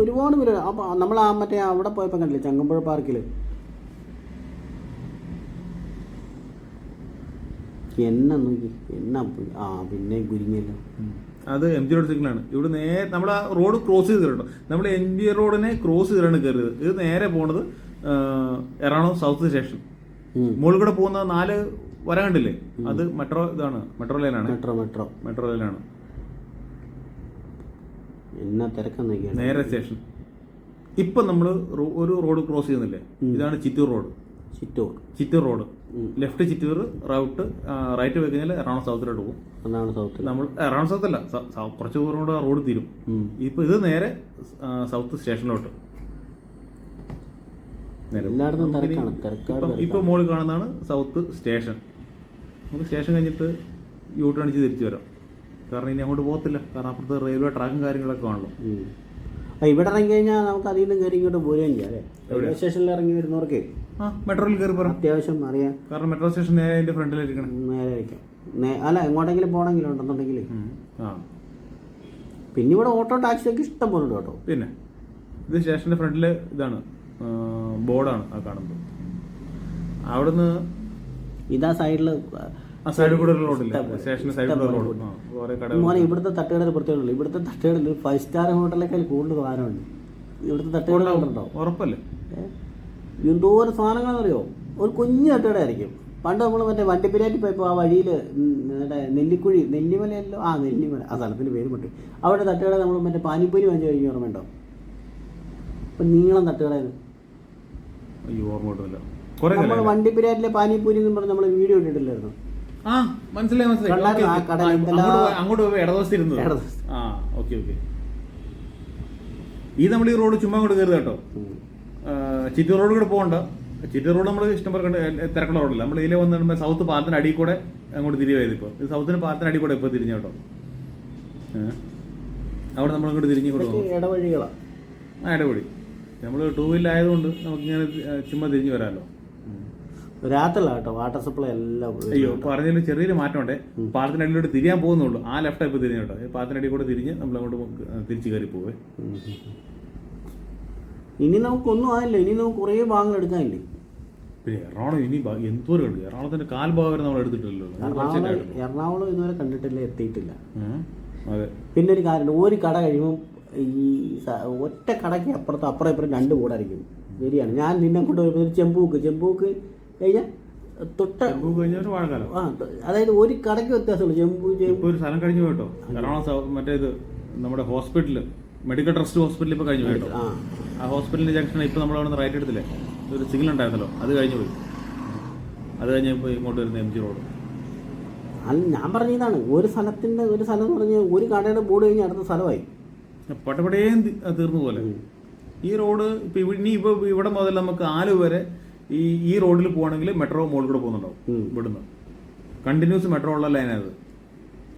ഒരുപാട് പേര്. അപ്പൊ നമ്മൾ ആ മറ്റേ അവിടെ പോയപ്പോ കണ്ടില്ലേ ചങ്ങമ്പുഴ പാർക്കില് എന്നെ നോക്കി പിന്നെ കുരുങ്ങിയല്ലോ. അത് MG റോഡ് സിഗ്നലാണ്. ഇവിടെ നേരെ നമ്മൾ ആ റോഡ് ക്രോസ് ചെയ്ത് കയറട്ടോ. നമ്മൾ MG റോഡിനെ ക്രോസ് ചെയ്താണ് കയറിയത്. ഇത് നേരെ പോണത് എറണാകുളം സൗത്ത് സ്റ്റേഷൻ. മുകളിൽ കൂടെ പോകുന്ന 4 വര കണ്ടില്ലേ, അത് മെട്രോ ഇതാണ്, മെട്രോ ലൈനാണ്. മെട്രോ ലൈനാണ്. എന്നാ തിരക്കാൻ നേരെ സ്റ്റേഷൻ. ഇപ്പൊ നമ്മൾ ഒരു റോഡ് ക്രോസ് ചെയ്യുന്നില്ലേ, ഇതാണ് Chittoor road. Chittoor road left Chittoor route, right പോയി കഴിഞ്ഞാൽ എറണാകുളം സൗത്തിലോട്ട് പോകും. നമ്മൾ എറണാകുളം സൗത്ത് അല്ല, കുറച്ച് ദൂരം കൂടെ റോഡ് തീരും. ഇപ്പൊ ഇത് നേരെ സൗത്ത് സ്റ്റേഷനിലോട്ട്. ഇപ്പൊ മുകളിൽ കാണുന്നതാണ് സൗത്ത് സ്റ്റേഷൻ. നമുക്ക് സ്റ്റേഷൻ കഴിഞ്ഞിട്ട് യൂട്ടേൺ അടിച്ച് തിരിച്ചു വരാം. കാരണം ഇനി അങ്ങോട്ട് പോകത്തില്ല, കാരണം അപ്പുറത്ത് റെയിൽവേ ട്രാക്കും കാര്യങ്ങളൊക്കെ ആണല്ലോ. ഇവിടെ ഇറങ്ങി കഴിഞ്ഞാൽ നമുക്ക് അതിൽ നിന്ന് കയറി ഇങ്ങോട്ട് പോരുകയും ചെയ്യാം അല്ലേ? റെയിൽവേ സ്റ്റേഷനിൽ ഇറങ്ങി വരുന്നവർക്ക് ആ മെട്രോയിൽ കയറി പറ, അത്യാവശ്യം അറിയാം. കാരണം മെട്രോ സ്റ്റേഷൻ നേരെ അതിന്റെ ഫ്രണ്ടിലിരിക്കണം. നേരെ ഇരിക്കാം. അല്ല എങ്ങോട്ടെങ്കിലും പോകണമെങ്കിലും ഉണ്ടെന്നുണ്ടെങ്കിൽ. ആ പിന്നെ ഇവിടെ ഓട്ടോ ടാക്സി ഒക്കെ ഇഷ്ടം പോലെ ഉണ്ട് കേട്ടോ. പിന്നെ ഇത് സ്റ്റേഷന്റെ ഫ്രണ്ടില് ഇതാണ് ബോർഡാണ് ആ കാണുന്നത്. അവിടുന്ന് ഇതാ സൈഡില് സൈഡിൽ കൂടെ റോഡില്ല, സ്റ്റേഷന്റെ സൈഡിൽ കൂടെ റോഡ്. മോനെ ഇവിടുത്തെ തട്ടുകടയിൽ പ്രത്യേകമുള്ളൂ. ഇവിടുത്തെ തട്ടുകടയിൽ 5 സ്റ്റാർ ഹോട്ടലിനേക്കാൾ കൂടുതൽ സാധനമുണ്ട്. ഇവിടുത്തെ തട്ടുകട ഉറപ്പല്ലേ? എന്തോരം സാധനങ്ങളെന്നറിയോ? ഒരു കുഞ്ഞു തട്ടുകടയായിരിക്കും. പണ്ട് നമ്മൾ മറ്റേ വണ്ടിപ്പിരാറ്റി പോയപ്പോൾ ആ വഴിയിൽ മറ്റേ നെല്ലിക്കുഴി, നെല്ലിമലയല്ലോ, നെല്ലിമല, ആ സ്ഥലത്തിൻ്റെ പേര് മറ്റു. അവിടെ തട്ടുകട നമ്മൾ മറ്റേ പാനിപ്പൂരി വാങ്ങിച്ചു കഴിഞ്ഞ് ഓർമ്മയുണ്ടോ? ഇപ്പം നീളം തട്ടുകടയാണ്. നമ്മൾ വണ്ടിപ്പിരാറ്റിലെ പാനിപ്പൂരി എന്ന് പറഞ്ഞ് നമ്മൾ വീഡിയോ ഇട്ടിട്ടില്ലായിരുന്നു? മനസ്സിലായി. അങ്ങോട്ട് ഇടതുവശത്തിരുന്നത്. ഈ നമ്മൾ ഈ റോഡ് ചുമ്മാ അങ്ങോട്ട് കയറുക കേട്ടോ. ചിറ്റൂർ റോഡ് കൂടെ പോകണ്ട. ചിറ്റൂർ റോഡ് നമ്മൾ ഇഷ്ടം പോലെ തിരക്കുള്ള റോഡല്ല. നമ്മൾ ഇതിലെ വന്ന് സൗത്ത് പാലത്തിന് അടിയിൽ കൂടെ അങ്ങോട്ട് തിരിവായത്. ഇപ്പോൾ ഇത് സൗത്തിന് പാലത്തിന് അടിയിൽ കൂടെ ഇപ്പോൾ തിരിഞ്ഞു കേട്ടോ. അവിടെ നമ്മൾ അങ്ങോട്ട് തിരിഞ്ഞു കൊടുക്കും. ഇടവഴികളാണ്. ഇടവഴി. നമ്മൾ 2 വീലറായതുകൊണ്ട് നമുക്കിങ്ങനെ ചുമ്മാ തിരിഞ്ഞു വരാമല്ലോ. രാത്രിയിലാട്ടോ വാട്ടർ സപ്ലൈ എല്ലാം. അയ്യോ പറഞ്ഞതിൽ ചെറിയൊരു മാറ്റമുണ്ട്. പാലത്തിനടിയിലോട്ട് തിരിയാൻ പോകുന്നുള്ളൂ. ആ ലെഫ്റ്റ് ഇപ്പോൾ തിരിഞ്ഞു കേട്ടോ. പാലത്തിനടി കൂടെ തിരിഞ്ഞ് നമ്മൾ അങ്ങോട്ട് തിരിച്ച് കയറി പോവേ. ഇനി നമുക്കൊന്നും ആയില്ല. ഇനി നമുക്ക് കുറേ ഭാഗങ്ങൾ എടുക്കാനില്ലേ? പിന്നെ എറണാകുളം ഇനി എന്തോരം ഉണ്ട്. എറണാകുളത്തിന്റെ കാൽഭാഗം വരെ നമ്മൾ എടുത്തിട്ടില്ലല്ലോ. എറണാകുളം ഇതുവരെ കണ്ടിട്ടില്ല, എത്തിയിട്ടില്ല. അതെ. പിന്നെ ഒരു കാര്യം, ഒരു കട കഴിയുമ്പോൾ ഈ ഒറ്റ കടയ്ക്ക് അപ്പുറത്ത് ഇപ്പുറം 2 കൂടായിരിക്കും. ശരിയാണ്. ഞാൻ നിന്നെ കൊണ്ട് വരുമ്പോൾ ചെമ്പൂക്ക് കഴിഞ്ഞാൽ അതായത് ഒരു കടയ്ക്ക് വ്യത്യാസമുള്ളൂ. ചെമ്പൂ ഒരു സ്ഥലം കഴിഞ്ഞു കേട്ടോ. എറണാകുളം മറ്റേത് നമ്മുടെ ഹോസ്പിറ്റല്, മെഡിക്കൽ ട്രസ്റ്റ് ഹോസ്പിറ്റൽ ഇപ്പൊ കഴിഞ്ഞു കേട്ടോ. ആ ഹോസ്പിറ്റലിന്റെ ജംഗ്ഷനിൽ ഇപ്പൊ നമ്മൾ അവിടെ റൈറ്റ് എടുത്തില്ലേ, ഒരു സിഗ്നൽ ഉണ്ടായിരുന്നല്ലോ, അത് കഴിഞ്ഞു പോയി. അത് കഴിഞ്ഞ് ഇങ്ങോട്ട് വരുന്ന MG റോഡ്. അല്ല ഞാൻ പറഞ്ഞതാണ്, ഒരു സ്ഥലത്തിന്റെ ഒരു സ്ഥലം എന്ന് പറഞ്ഞാൽ ഒരു കടയുടെ ബോർഡ് കഴിഞ്ഞ് അടുത്ത സ്ഥലമായി പട്ടപടേം തീർന്നു പോലെ. ഈ റോഡ് ഇപ്പൊ ഇവിടെ മുതൽ നമുക്ക് ആലുവ വരെ ഈ റോഡിൽ പോവാണെങ്കിൽ മെട്രോ മോളിൽ കൂടെ പോകുന്നുണ്ടാവും. ഇവിടുന്ന് കണ്ടിന്യൂസ് മെട്രോ ഉള്ള ലൈനായത്.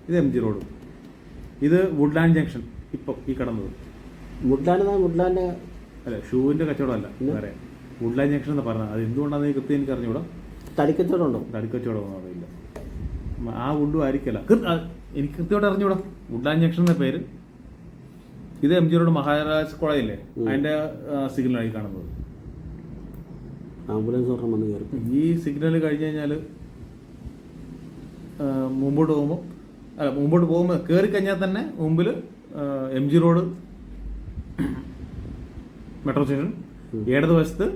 ഇത് MG റോഡ്. ഇത് വുഡ്ലാൻഡ് ജംഗ്ഷൻ. ഇപ്പൊ ഈ കടന്നത് വുഡ്ലാൻഡ് അല്ല, ഷൂവിന്റെ കച്ചവടമല്ല, വേറെ വുഡ്ലാൻഡ് ജംഗ്ഷൻ എന്ന് പറഞ്ഞത്. അത് എന്തുകൊണ്ടാണെന്ന് കൃത്യം എനിക്ക് അറിഞ്ഞൂടാ. തടിക്കച്ചവടം ഉണ്ടോ? തടിക്കച്ചവടം ഒന്നും അറിയില്ല. ആ വുഡും ആയിരിക്കല്ല, എനിക്ക് കൃത്യമായിട്ട് അറിഞ്ഞൂടാ. വുഡ്ലാൻഡ് ജംഗ്ഷൻ എന്ന പേര്. ഇത് MG റോഡ് മഹാരാജ് കോളേജില്ലേ, അതിന്റെ സിഗ്നലാണ് ഈ കാണുന്നത്. ആംബുലൻസ് വന്ന് കയറി. ഈ സിഗ്നൽ കഴിഞ്ഞ് കഴിഞ്ഞാൽ മുമ്പോട്ട് പോകുമ്പോൾ കയറി കഴിഞ്ഞാൽ തന്നെ മുമ്പിൽ MG റോഡ് മെട്രോ സ്റ്റേഷൻ, ഇടതുവശത്ത്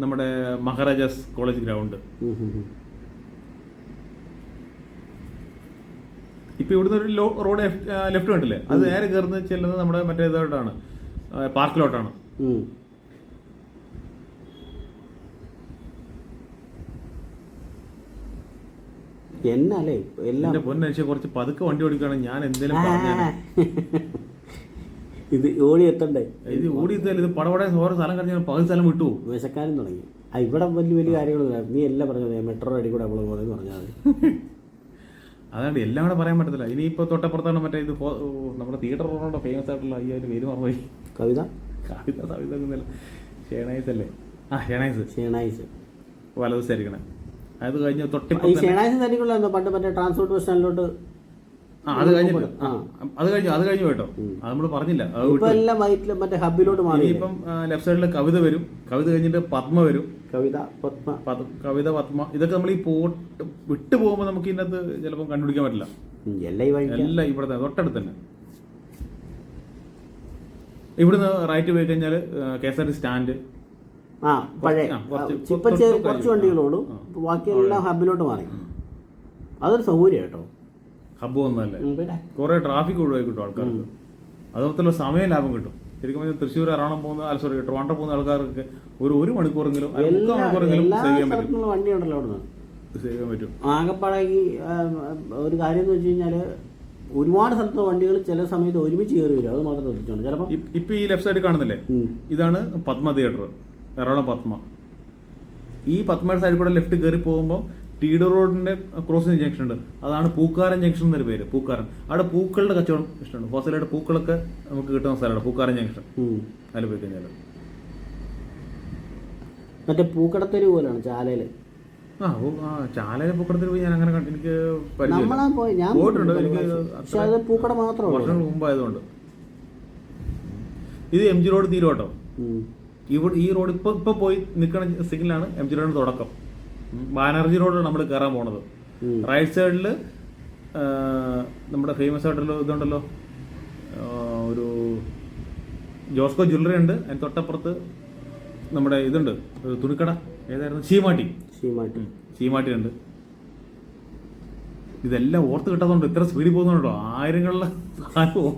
നമ്മുടെ മഹാരാജാസ് കോളേജ് ഗ്രൗണ്ട്. ഇപ്പൊ ഇവിടുന്ന് ഒരു റോഡ് ലെഫ്റ്റ് കണ്ടില്ലേ, അത് നേരെ കയറുന്ന ചെല്ലുന്നത് നമ്മുടെ മറ്റേ ഇതോട്ടാണ്, പാർക്കിലോട്ടാണ്. എന്നല്ലേ എല്ലാം പൊന്നനുസരിച്ച് കുറച്ച് പതുക്കെ വണ്ടി ഓടിക്കുകയാണെങ്കിൽ ഞാൻ എന്തെങ്കിലും ഇത് ഓടി എത്തണ്ടേ? ഇത് ഓടി എത്തിയാൽ ഇത് പടപടെ ഓരോ സ്ഥലം കഴിഞ്ഞാൽ 10 സ്ഥലം വിട്ടു വിശക്കാനും തുടങ്ങി. ഇവിടെ വലിയ കാര്യങ്ങളൊന്നും നീ എല്ലാം പറഞ്ഞത് മെട്രോ അടി കൂടെ അവള് പോകുന്നത് പറഞ്ഞാൽ അതാണ്ട് എല്ലാം കൂടെ പറയാൻ പറ്റത്തില്ല. ഇനിയിപ്പോ തൊട്ടപ്പുറത്താണ് മറ്റേ ഇത് നമ്മുടെ തിയേറ്റർ റോഡോടെ ഫേമസ് ആയിട്ടുള്ള അയ്യായിരം പേര് മറന്നുപോയി. കവിത ഷേണൈസ് അല്ലേ? ഷേണൈസ് വലത് സരിക്കണേ. അത് കഴിഞ്ഞ് പണ്ട് മറ്റേ ട്രാൻസ്പോർട്ട് ബസ് സ്റ്റാൻഡിലോട്ട് അത് കഴിഞ്ഞു കേട്ടോ. അത് നമ്മൾ പറഞ്ഞില്ല. മറ്റേ ഹബിലോട്ട് മാറി. ഇപ്പം ലെഫ്റ്റ് സൈഡിൽ കവിത വരും, കവിത കഴിഞ്ഞിട്ട് പത്മ വരും, കവിത പത്മ. ഇതൊക്കെ നമ്മൾ ഈ വിട്ടു പോകുമ്പോൾ നമുക്ക് ഇതിനകത്ത് ചിലപ്പോൾ കണ്ടുപിടിക്കാൻ പറ്റില്ല. എല്ലാം ഇവിടുത്തെ തൊട്ടടുത്ത് തന്നെ. ഇവിടുന്ന് റൈറ്റ് പോയി കഴിഞ്ഞാൽ KSRTC സ്റ്റാൻഡ്, കുറച്ച് വണ്ടികളോടും ബാക്കിയെല്ലാം ഹബിലോട്ട് മാറി. അതൊരു സൗകര്യം കേട്ടോ. ഹബ്ബ് വന്നല്ലേ, കുറെ ട്രാഫിക് ഒഴിവായി കിട്ടും ആൾക്കാർക്ക്. അതുപോലെ സമയം ലാഭം കിട്ടും. ശരിക്കും പറഞ്ഞാൽ തൃശ്ശൂർ എറണാകുളം പോകുന്ന ട്രിവാൻഡ്രം പോകുന്ന ആൾക്കാർക്ക് ഒരു മണിക്കൂറെങ്കിലും സേവ് ചെയ്യാൻ പറ്റും. ആകപ്പാടാക്കി ഒരു കാര്യം എന്ന് വെച്ച് കഴിഞ്ഞാല് ഒരുപാട് സ്ഥലത്ത് വണ്ടികൾ ചില സമയത്ത് ഒരുമിച്ച് കയറി വരും. അത് മാത്രം ശ്രദ്ധിച്ചോണ്ട് ചിലപ്പോൾ ഇപ്പൊ ഈ ലെഫ്റ്റ് സൈഡ് കാണുന്നില്ലേ, ഇതാണ് പത്മ തിയേറ്റർ, എറണാകുളം പത്മ. ഈ പത്മയുടെ സൈഡിൽ കൂടെ ലെഫ്റ്റ് കയറി പോകുമ്പോൾ ടീഡോ റോഡിന്റെ ക്രോസിംഗ് ജംഗ്ഷൻ ഉണ്ട്, അതാണ് പൂക്കാരൻ ജംഗ്ഷൻ എന്നൊരു പേര്. പൂക്കാരൻ, അവിടെ പൂക്കളുടെ കച്ചവടം ഇഷ്ടമുണ്ട്. ഹോസ്റ്റലായിട്ട് പൂക്കളൊക്കെ നമുക്ക് കിട്ടുന്ന സ്ഥലമാണ് പൂക്കാരൻ ജംഗ്ഷൻ. അതിൽ പോയി കഴിഞ്ഞാൽ മറ്റേ പൂക്കടത്തൊരു പോലെയാണ് ചാലയില്. ചാലയിലെ പൂക്കടത്തിൽ പോയി ഞാൻ അങ്ങനെ എനിക്ക് പോയിട്ടുണ്ട്. എനിക്ക് പൂക്കട മാത്രമേ വർഷങ്ങൾക്ക് മുമ്പായതുകൊണ്ട്. ഇത് MG റോഡ് തീരുവാട്ടോ. ഇവിടെ ഈ റോഡ് ഇപ്പൊ പോയി നിൽക്കുന്ന സിഗ്നലാണ് MG റോഡിന് തുടക്കം. ബാനർജി റോഡിലാണ് നമ്മൾ കയറാൻ പോണത്. റൈറ്റ് സൈഡില് നമ്മുടെ ഫേമസ് ആയിട്ടുള്ള ഇതുണ്ടല്ലോ, ഒരു ജോസ്കോ ജ്വല്ലറി ഉണ്ട്. അതിന് തൊട്ടപ്പുറത്ത് നമ്മുടെ ഇതുണ്ട്, തുണിക്കട, ഏതായിരുന്നു, ചീമാട്ടി ഉണ്ട്. ഇതെല്ലാം ഓർത്ത് കിട്ടാത്തതുകൊണ്ട് ഇത്ര സ്പീഡിൽ പോകുന്നുണ്ടോ, ആയിരങ്ങളിലെ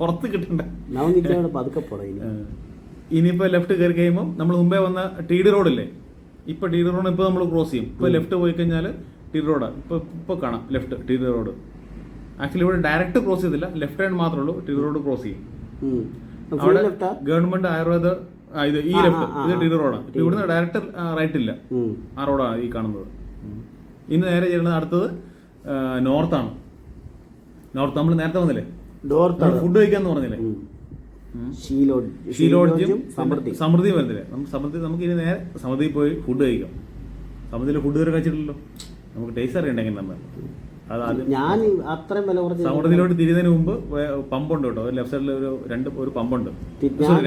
ഓർത്ത് കിട്ടണ്ട. ഇനിയിപ്പോ ലെഫ്റ്റ് കയറി കഴിയുമ്പോൾ നമ്മൾ മുമ്പേ വന്ന TD റോഡില്ലേ, ഇപ്പൊ TD റോഡ് ഇപ്പൊ നമ്മൾ ക്രോസ് ചെയ്യും. ഇപ്പൊ ലെഫ്റ്റ് പോയി കഴിഞ്ഞാൽ TD റോഡാ ഇപ്പൊ കാണാം. ലെഫ്റ്റ് TD റോഡ് ആക്ച്വലി ഇവിടെ ഡയറക്റ്റ് ക്രോസ് ചെയ്തില്ല, ലെഫ്റ്റ് ഹാൻഡ് മാത്രമേ ഉള്ളൂ. TD റോഡ് ക്രോസ് ചെയ്യും. അവിടെ ഗവൺമെന്റ് ആയുർവേദ ഇത് ഈ ലെഫ്റ്റ്, ഇത് TD റോഡാണ്. ഇപ്പൊ ഇവിടുന്ന് ഡയറക്റ്റ് റൈറ്റ് ഇല്ല, ആ റോഡാണ് ഈ കാണുന്നത്. ഇന്ന് നേരെ ചെയ്യുന്നത് അടുത്തത് നോർത്താണ്. നോർത്ത് നമ്മൾ നേരത്തെ വന്നില്ലേ, ഫുഡ് കഴിക്കാന്ന് പറഞ്ഞില്ലേ, ഷീലോഡ്ജും സമൃദ്ധിയും വരുന്നില്ലേ. നമുക്ക് ഇനി നേരെ സമൃദ്ധിയിൽ പോയി ഫുഡ് കഴിക്കാം. സമൃദ്ധിയിൽ ഫുഡ് വരെ കഴിച്ചിട്ടില്ലല്ലോ, നമുക്ക് ടേസ്റ്റ് അറിയണ്ടെങ്കിൽ നമ്മൾ ഞാൻ അത്രയും വില കുറച്ച് സമൃദ്ധിയിലോട്ട് തിരിയുന്നതിന് മുമ്പ് പമ്പുണ്ട് കേട്ടോ. ലെഫ്റ്റ് സൈഡിൽ ഒരു പമ്പുണ്ട്,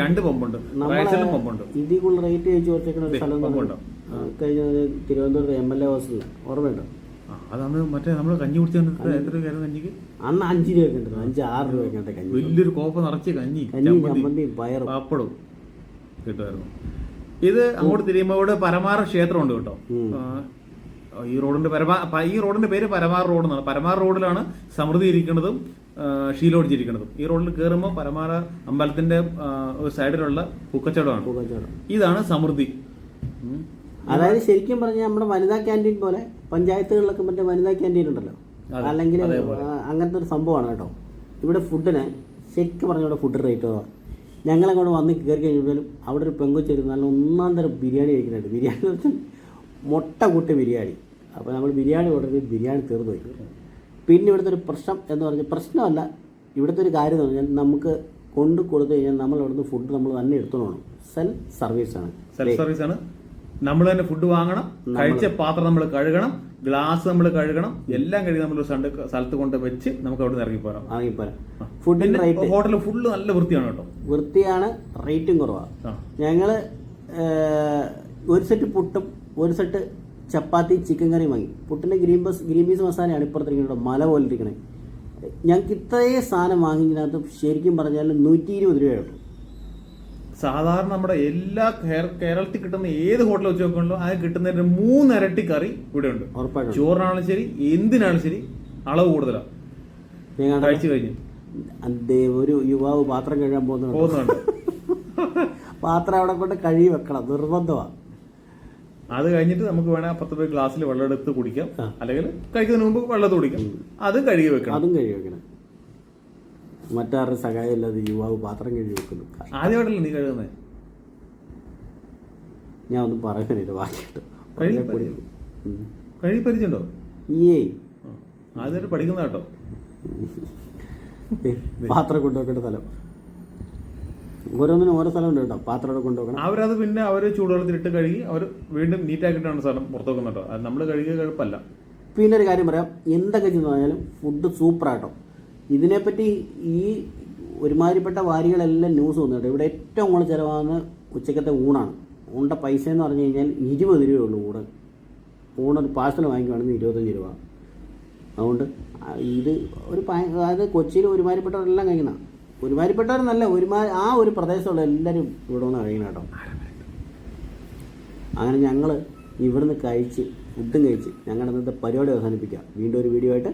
2 പമ്പുണ്ട്, റൈറ്റ് സൈഡിലും പമ്പുണ്ട്. ഇതിൽ കൂടുതൽ റേറ്റ് ചോദിച്ചു കുറച്ചേക്കുന്ന ഒരു സ്ഥലം കഴിഞ്ഞ തിരുവനന്തപുരത്ത് MLA ഹോസ്റ്റലിൽ ഓർമ്മയുണ്ടോ? അതാണ് മറ്റേ നമ്മൾ കഞ്ഞി കുടിച്ചാൽ എത്ര രൂപ കഞ്ഞിക്ക്? അന്ന് 5 രൂപ ഉണ്ട്, 5-6 രൂപ കഞ്ഞി, വലിയൊരു കോപ്പ നിറച്ച് കഞ്ഞി പയറും പാപ്പടും കിട്ടുമായിരുന്നു. ഇത് അങ്ങോട്ട് തിരിയുമ്പോൾ ഇവിടെ പരമാർ ക്ഷേത്രമുണ്ട് കേട്ടോ. ഈ റോഡിന്റെ പേര് പരമാർ റോഡ് എന്നാണ്. പരമാർ റോഡിലാണ് സമൃദ്ധി ഇരിക്കുന്നതും ഷീലോഡ്ജ് ഇരിക്കുന്നതും. ഈ റോഡിൽ കയറുമ്പോൾ പരമാര അമ്പലത്തിന്റെ ഒരു സൈഡിലുള്ള പൂക്കച്ചവടമാണ്. ഇതാണ് സമൃദ്ധി. അതായത് ശരിക്കും പറഞ്ഞാൽ നമ്മുടെ വനിതാ ക്യാൻറ്റീൻ പോലെ പഞ്ചായത്തുകളിലൊക്കെ മറ്റേ വനിതാ ക്യാൻറ്റീൻ ഉണ്ടല്ലോ, അല്ലെങ്കിൽ അങ്ങനത്തെ ഒരു സംഭവമാണ് കേട്ടോ. ഇവിടെ ഫുഡിന് ശരിക്കും പറഞ്ഞ ഇവിടെ ഫുഡ് റേറ്റ് ഞങ്ങളങ്ങോട്ട് വന്ന് കയറി കഴിഞ്ഞാലും അവിടെ ഒരു പെങ്കൊച്ചിരുന്ന് നല്ല 1-ാം തരം ബിരിയാണി കഴിക്കുന്നുണ്ട്. ബിരിയാണി എന്ന് വെച്ചാൽ മുട്ട കൂട്ടി ബിരിയാണി. അപ്പോൾ നമ്മൾ ബിരിയാണി ഓർഡർ ചെയ്ത് ബിരിയാണി തീർന്നു പോയി. പിന്നെ ഇവിടുത്തെ ഒരു പ്രശ്നം എന്ന് പറഞ്ഞാൽ, പ്രശ്നമല്ല, ഇവിടുത്തെ ഒരു കാര്യം എന്ന് പറഞ്ഞാൽ നമുക്ക് കൊണ്ട് കൊടുത്തു കഴിഞ്ഞാൽ നമ്മൾ ഇവിടുന്ന് ഫുഡ് നമ്മൾ തന്നെ എടുത്തോണം. സെൽഫ് സർവീസാണ്. നമ്മൾ തന്നെ ഫുഡ് വാങ്ങണം, കഴിച്ച പാത്രം നമ്മൾ കഴുകണം, ഗ്ലാസ് നമ്മൾ കഴുകണം, എല്ലാം കഴുകി നമ്മൾ സ്ഥലത്ത് കൊണ്ട് വെച്ച് നമുക്ക് അവിടെ നിന്ന് ഇറങ്ങിപ്പോരാം. ഫുഡിന്റെ റേറ്റ് ഹോട്ടലിൽ ഫുള്ള് നല്ല വൃത്തിയാണ് കേട്ടോ. വൃത്തിയാണ്, റേറ്റും കുറവാണ്. ഞങ്ങള് ഒരു സെറ്റ് പുട്ടും ഒരു സെറ്റ് ചപ്പാത്തി ചിക്കൻ കറിയും വാങ്ങി. പുട്ടിന്റെ ഗ്രീൻ പീസ് മസാലയാണ് ഇപ്പുറത്തിരിക്കുന്നത്, മല പോലെ ഇരിക്കണേ. ഞങ്ങൾക്ക് ഇത്രയും സാധനം വാങ്ങിയതിനകത്ത് ശരിക്കും പറഞ്ഞാൽ 120 രൂപയുള്ളൂ. സാധാരണ നമ്മുടെ എല്ലാ കേരളത്തിൽ കിട്ടുന്ന ഏത് ഹോട്ടലിൽ വെച്ച് നോക്കണല്ലോ അത് കിട്ടുന്നതിന്റെ 3 ഇരട്ടി കറി ഇവിടെ ഉണ്ട്. ചോറിനാണെങ്കിലും ശരി, എന്തിനാണെങ്കിലും ശരി, അളവ് കൂടുതലാണ്. കഴിച്ചു കഴിഞ്ഞു ഒരു യുവാവ് പാത്രം കഴുകാൻ പോകുന്നുണ്ട്. പാത്രം അവിടെ കൊണ്ട് കഴുകി വെക്കണം, നിർബന്ധമാണ്. അത് കഴിഞ്ഞിട്ട് നമുക്ക് വേണേൽ 10 ഗ്ലാസ്സിൽ വെള്ളം എടുത്ത് കുടിക്കാം, അല്ലെങ്കിൽ കഴിക്കുന്നതിന് മുമ്പ് വെള്ളത്ത് കുടിക്കാം. അത് കഴുകി വെക്കണം. അതും കഴുകി വെക്കണം. മറ്റാരുടെ സഹായമില്ലാതെ യുവാവ് പാത്രം കഴുകി വെക്കുന്നു. ആദ്യമായിട്ടല്ലേ നീ കഴുകുന്നത്? ഞാൻ ഒന്നും പറയാനില്ല, ബാക്കിയിട്ട് കഴുകി പരിചയമുണ്ടോ? ആദ്യമായിട്ട് പഠിക്കുന്ന കേട്ടോ. പാത്രം കൊണ്ടുവെക്കേണ്ട സ്ഥലം ഓരോന്നിനും ഓരോ സ്ഥലമുണ്ട് കേട്ടോ. പാത്രം കൊണ്ടുവെക്കണം. അവരത് പിന്നെ അവര് ചൂടുവെള്ളത്തിലിട്ട് കഴുകി അവർ വീണ്ടും നീറ്റാക്കിയിട്ടാണ് സ്ഥലം പുറത്തു വെക്കുന്നത് കേട്ടോ. അത് നമ്മൾ കഴുകിയ കുഴപ്പമില്ല. പിന്നെ ഒരു കാര്യം പറയാം, എന്തൊക്കെ ചെന്ന് പറഞ്ഞാലും ഫുഡ് സൂപ്പറാട്ടോ. ഇതിനെപ്പറ്റി ഈ ഒരുമാതിരിപ്പെട്ട വാരികളെല്ലാം ന്യൂസ് വന്നു കേട്ടോ. ഇവിടെ ഏറ്റവും കൂടുതൽ ചിലവാകുന്ന ഉച്ചക്കത്തെ ഊണാണ്. ഊണിൻ്റെ പൈസ എന്ന് പറഞ്ഞു കഴിഞ്ഞാൽ 20 രൂപയുള്ളൂ. ഊണൊരു പാഴ്സൽ വാങ്ങിക്കുവാണെങ്കിൽ 25 രൂപ. അതുകൊണ്ട് ഇത് അതായത് കൊച്ചിയിൽ ഒരുമാതിരിപ്പെട്ടവരെല്ലാം കഴിക്കുന്ന, ഒരുമാതിരിപ്പെട്ടവരെന്നല്ല, ആ ഒരു പ്രദേശമുള്ള എല്ലാവരും ഇവിടെ വന്ന് കഴിക്കണം കേട്ടോ. അങ്ങനെ ഞങ്ങൾ ഇവിടുന്ന് ഫുഡും കഴിച്ച് ഞങ്ങളുടെ ഇന്നത്തെ പരിപാടി അവസാനിപ്പിക്കാം. വീണ്ടും ഒരു വീഡിയോ ആയിട്ട്